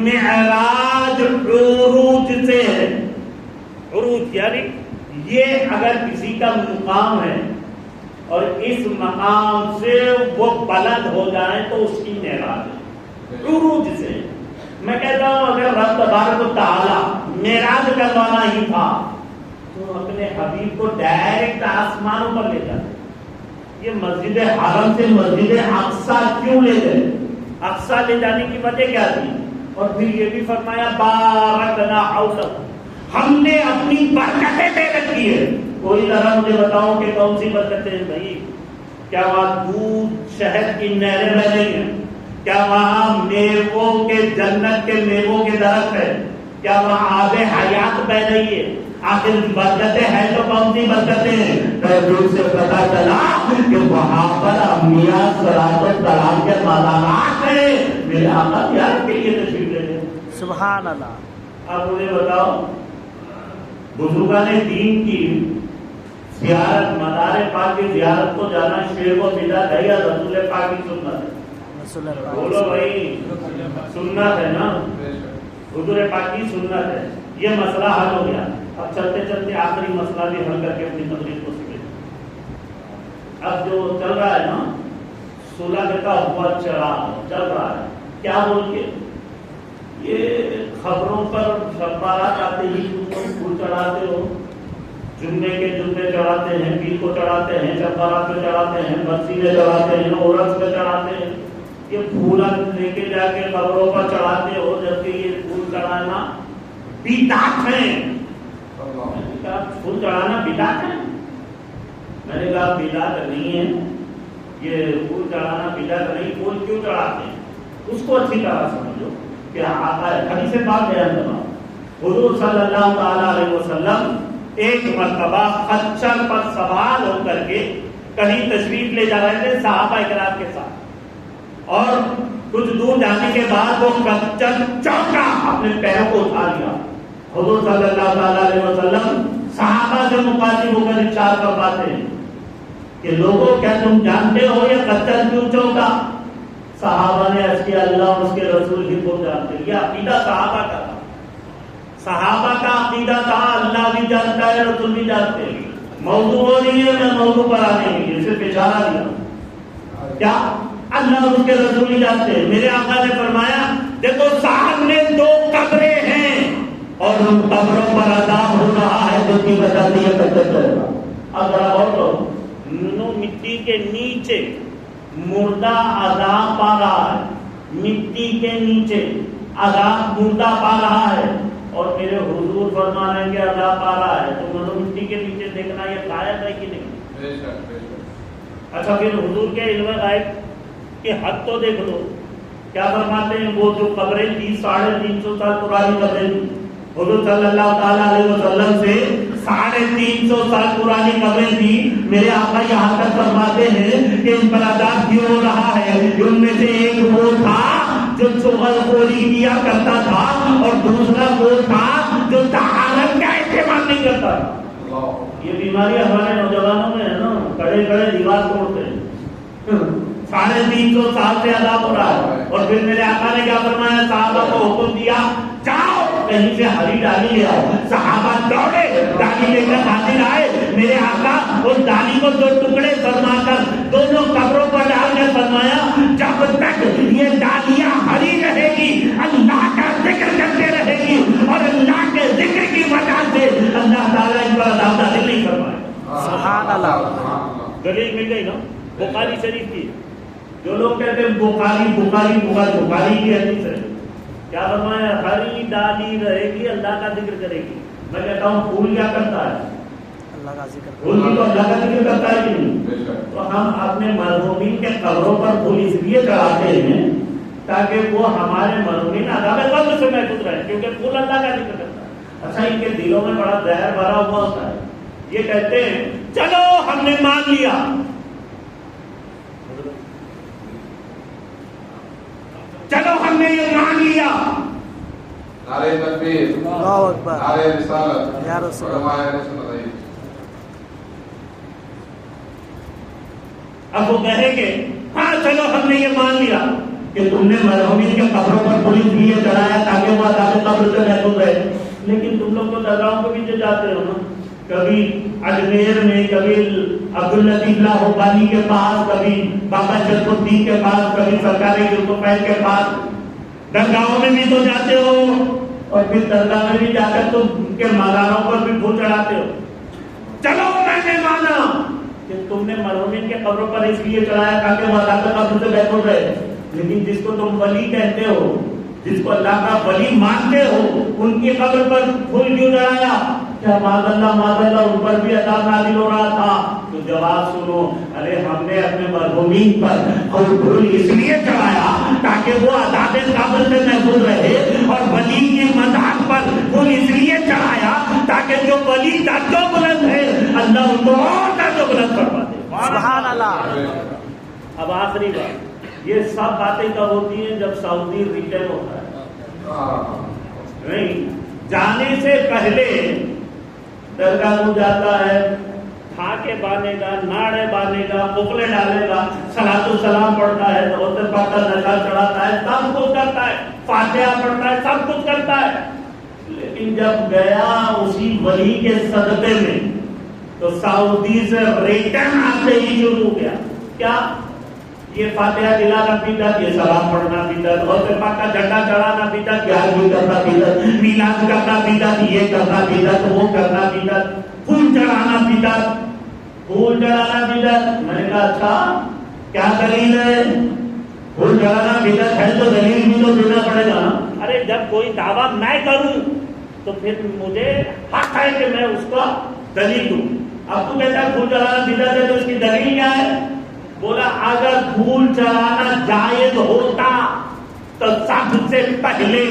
معراج عروج سے ہے، عروج یعنی یہ اگر کسی کا مقام ہے اور اس مقام سے وہ بلند ہو جائے تو اس کی معراج ہے، عروج سے. میں کہتا ہوں اگر رب تبارک و تعالیٰ معراج کروانا ہی تھا تو اپنے حبیب کو ڈائریکٹ آسمانوں پر لے جاتے. یہ مسجد حرم سے مسجد اقصیٰ کیوں لے گئے؟ اقصیٰ لے جانے کی وجہ کیا تھی؟ اور پھر یہ بھی فرمایا بارکنا حولہ، ہم نے اپنی برکتیں دے رکھی ہے. کوئی ذرا مجھے بتاؤ کہ کون سی برکتیں ہیں بھائی؟ کیا وہاں دودھ شہد کی نہریں بہ رہی ہیں؟ کیا وہاں میووں کے جنت کے میووں کے درخت ہے؟ کیا وہاں آب حیات بہ رہی ہے؟ آخر برکتیں ہیں تو کون سی برکتیں ہیں؟ دور سے پتا چلا کہ وہاں پر انبیاء صلاۃ و سلام کے مزارات ہیں. میرے آقا زیارت کے لیے تشریف لے گئے. سبحان اللہ. اب مجھے بتاؤ، بزرگان دین کی زیارت، مزار پاک کی زیارت کو جانا شیخ و بدعت ہے یا رسول پاک کی سنت ہے؟ رسول اللہ. بولو بھائی، سنت ہے نا، حضور پاک کی سنت ہے. یہ مسئلہ حل ہو گیا. اب چلتے چلتے آخری مسئلہ بھی حل کر کے اپنی تقریر کو سکے. اب جو چل رہا ہے نا، صلح کا ہوا چل رہا ہے، کیا بول کے یہ خبروں پر شبارات آتے ہی تم پھول چڑھاتے ہو، جمعے کے جمعے چڑھاتے ہیں، پیر کو چڑھاتے ہیں، شبارات پہ چڑھاتے ہیں، برسی میں چڑھاتے ہیں، عورت پہ چڑھاتے ہیں. یہ پھول لے کے جا کے قبروں پر چڑھاتے ہو، جبکہ یہ پھول چڑھانا بدعت ہے. پھول چڑھانا بدعت ہے؟ میں نے کہا بدعت نہیں ہے، یہ پھول چڑھانا بدعت نہیں. پھول کیوں چڑھاتے ہیں اس کو اچھی طرح سمجھو کہ آقا ہے. حدیث پاک بیان کرنا، حضور صلی اللہ تعالی علیہ وسلم ایک مرتبہ خچر پر سوار ہو کر کے کہیں تشریف لے جا رہے تھے صحابہ کرام کے ساتھ، اور کچھ دور جانے کے بعد وہ خچر چوکا اپنے پیروں کو اٹھا لیا. حضور صلی اللہ تعالی علیہ وسلم صحابہ سے مخاطب ہو کر ارشاد فرماتے ہیں کہ لوگوں کیا تم جانتے ہو یہ خچر کیوں چوکا؟ صحابہ نے عرض کیا اللہ اور اس کے رسول ہی کو جانتے. یہ عقیدہ صحابہ کا تھا، صحابہ کا عقیدہ تھا. اللہ بھی جانتا ہے، رسول بھی جانتے ہیں. موضوع ہو رہی ہے، میں موضوع پر آنے کے لیے صرف اشارہ دیا. کیا اللہ اور اس کے رسول ہی جانتے ہیں؟ میرے آقا نے فرمایا دیکھو سامنے دو قبریں ہیں اور ان قبروں پر عذاب ہو رہا ہے، جو کی وجہ سے یہ کچھ چل رہا. اگر اور مٹی کے نیچے مردہ عذاب پا رہا ہے، مٹی کے نیچے عذاب مردہ پا رہا ہے، اور میرے حضور فرما رہے ہیں کہ عذاب پا رہا ہے، تو مطلب مٹی کے نیچے دیکھنا یہ قائد ہے کہ نہیں؟ اچھا پھر حضور کے علم غائب کی حد تو دیکھ لو. کیا فرماتے ہیں؟ وہ جو قبریں تھی 350 سال پرانی قبریں تھی، حضور صلی اللہ تعالی علیہ وسلم سے 350 سال پرانی قبریں تھی. میرے آقا یہاں تک فرماتے ہیں کہ ان پر عذاب کیوں ہو رہا ہے. ان میں سے ایک وہ تھا جو چغل خوری کیا کرتا تھا، اور دوسرا وہ تھا جو طہارت کا اہتمام نہیں کرتا. یہ بیماری ہمارے نوجوانوں میں ہے نا، کڑے کڑے دیوار توڑتے ہیں. 350 سال سے عذاب ہو رہا ہے. اور پھر میرے آقا نے کیا فرمایا؟ صحابہ کو حکم دیا جاؤ کہیں سے ہری ڈالی لے آؤ. صحابہ دوڑے ڈالی لے کر حاضر آئے. میرے آقا اس ڈالی کو 2 ٹکڑے فرما کر دونوں قبروں پر ڈال کر فرمایا جب تک یہ ڈالیاں ہری رہے گی اللہ کا ذکر کرتے رہے گی، اور اللہ کے ذکر کی وجہ سے اللہ تعالیٰ اس پر عذاب نازل نہیں فرمائے. سبحان اللہ. دلیل مل گئی نا بخاری شریف کی. جو لوگ کہتے ہیں بخاری کی حدیث ہے، کیا فرمایا؟ ہری ڈالی رہے گی اللہ کا ذکر کرے گی. میں کہتا ہوں پھول کیا کرتا ہے؟ اللہ کا ذکر. پھول بھی تو اللہ کا ذکر کرتا ہے کہ نہیں؟ تو ہم اپنے مرحومین کے قبروں پر پھول اس لیے چڑھاتے ہیں تاکہ وہ ہمارے مرحومین عذاب قبر سے محفوظ رہے، کیونکہ پھول اللہ کا ذکر کرتا ہے. اچھا ان کے دلوں میں بڑا زہر بھرا ہوا ہوتا ہے. یہ کہتے ہیں چلو ہم نے مان لیا، چلو ہم نے یہ مان لیا. نعرہ تکبیر، اللہ اکبر، نعرہ رسالت، یا رسول اللہ. علماء رسول اللہ. اب وہ کہیں گے ہاں چلو ہم نے یہ مان لیا کہ تم نے مرحومین کے قبروں پر پولیس بھی یہ چڑھایا تاکہ وہ عذاب قبر سے محفوظ رہے. لیکن تم لوگ تو درگاہوں کو بھی جاتے ہو نا، کبھی اجمیر میں، کبھی عبداللطیف لاہوبانی کے پاس، کبھی بابا شرف الدین کے پاس، کبھی سرکار یوسفین کے پاس. درگاہوں میں بھی تو جاتے ہو، اور پھر درگاہ میں بھی جا کر تم ان کے مزاروں پر بھی پھول چڑھاتے ہو. چلو میں نے مانا کہ تم نے مرحومین کے قبروں پر اس لیے چڑھایا تاکہ وہ عذاب قبر سے محفوظ رہے. لیکن جس کو تم ولی کہتے ہو، جس کو اللہ کا ولی مانتے ہو ان کی قبر پر پھول کیوں چڑھایا؟ کیا معاذ اللہ ان پر بھی عذاب نازل ہو رہا تھا؟ تو جواب سنو، ارے ہم نے اپنے مرحومین پر پھول اس لیے چڑھایا تاکہ وہ عذاب قبر سے محفوظ رہے، اور ولی کی مزار پر پھول اس لیے چڑھایا تاکہ جو ولی درجہ بلند ہے اللہ ان کو اور درجہ بلند کروا دے۔ سبحان اللہ۔ اب آخری بات، یہ سب باتیں کب ہوتی ہیں؟ جب سعودی ریٹرن ہوتا ہے، نہیں جانے سے پہلے درگاہ کو جاتا ہے، دھاکے باندھے گا، ناڑے باندھے گا، پکلے ڈالے گا، صلاۃ و سلام پڑھتا ہے، درود پاک کا نشہ چڑھاتا ہے، سب کچھ کرتا ہے، فاتحہ پڑھتا ہے، سب کچھ کرتا ہے، لیکن جب گیا اسی ولی کے صدقے میں تو سعودی سے ریٹرن آتے ہی شروع ہو گیا۔ کیا؟ یہ فاتحہ دلانا بدعت، یہ سلام پڑھنا بدعت، اور پھر پاک کا جھنڈا چڑھانا بدعت، گیارہویں کرنا بدعت، میلاد کرنا بدعت، یہ کرنا بدعت، وہ کرنا بدعت، پھول چڑھانا بدعت، پھول چڑھانا بدعت۔ میں نے کہا اچھا کیا دلیل ہے؟ پھول چڑھانا بدعت ہے تو دلیل بھی تو دینا پڑے گا نا۔ ارے جب کوئی دعویٰ میں کروں تو پھر مجھے حق ہے کہ میں اس کا دلیل دوں۔ اب تو کہتا ہے پھول چڑھانا بدعت ہے تو اس کی دلیل کیا ہے؟ بولا اگر پھول چڑھانا جائز ہوتا تو سب سے پہلے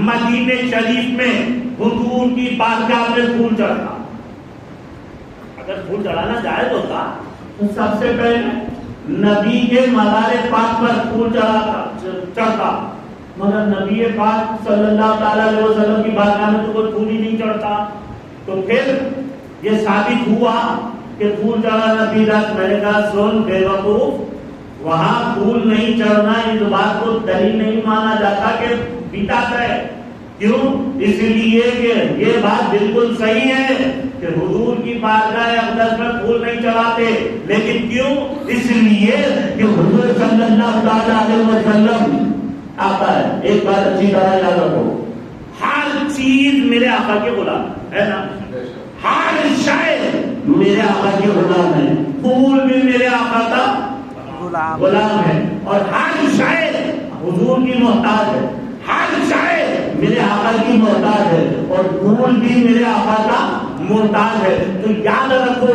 مدینے شریف میں حضور کی بارگاہ میں پھول چڑھتا۔ اگر پھول چڑھانا جائز ہوتا تو سب سے پہلے نبی کے مزار پاک پر پھول چڑھتا، مگر نبی پاک صلی اللہ تعالی علیہ وسلم کی بارگاہ میں تو کوئی پھول ہی نہیں چڑھتا۔ تو پھر یہ ثابت ہوا کہ پھول چڑھانا بدعت۔ میں نے کہا سن بے وقوف، وہاں پھول نہیں چڑھنا اس بات کو دلیل نہیں مانا جاتا کہ بدعت ہے۔ کیوں؟ اس لیے کہ یہ بات بالکل صحیح ہے کہ حضور کی بارگاہ اقدس میں پھول نہیں چڑھاتے، لیکن کیوں؟ اس لیے کہ حضور صلی اللہ تعالی علیہ وسلم آتا ہے۔ ایک بات اچھی طرح یاد رکھو، ہر چیز میرے آقا کے غلام ہے نا، ہر شے میرے آقا کے غلام ہے، پھول بھی میرے آقا کا غلام ہے، اور ہر شے حضور کی محتاج ہے، ہر شے میرے آقا کی محتاج ہے، اور پھول بھی میرے آقا کا محتاج ہے۔ تو یاد رکھو،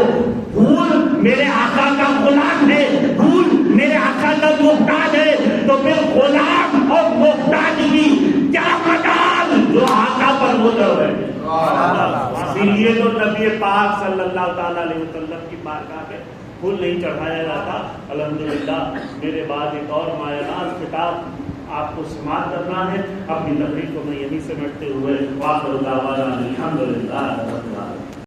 پھول میرے آقا کا غلام ہے، پھول میرے آقا کا محتاج ہے، تو پھر غلام اور محتاج کی کیا مدار جو آقا پر گزر رہے ہیں۔ اسی لیے تو نبی پاک صلی اللہ تعالی علیہ وسلم کی بارگاہ میں پھول نہیں چڑھایا جاتا۔ الحمدللہ میرے بعد ایک اور مایہ ناز کتاب آپ کو سماعت کرنا ہے۔ اپنی تقریر کو میں یہیں سمیٹتے ہوئے واخر دعوانا الحمدللہ رب العالمین۔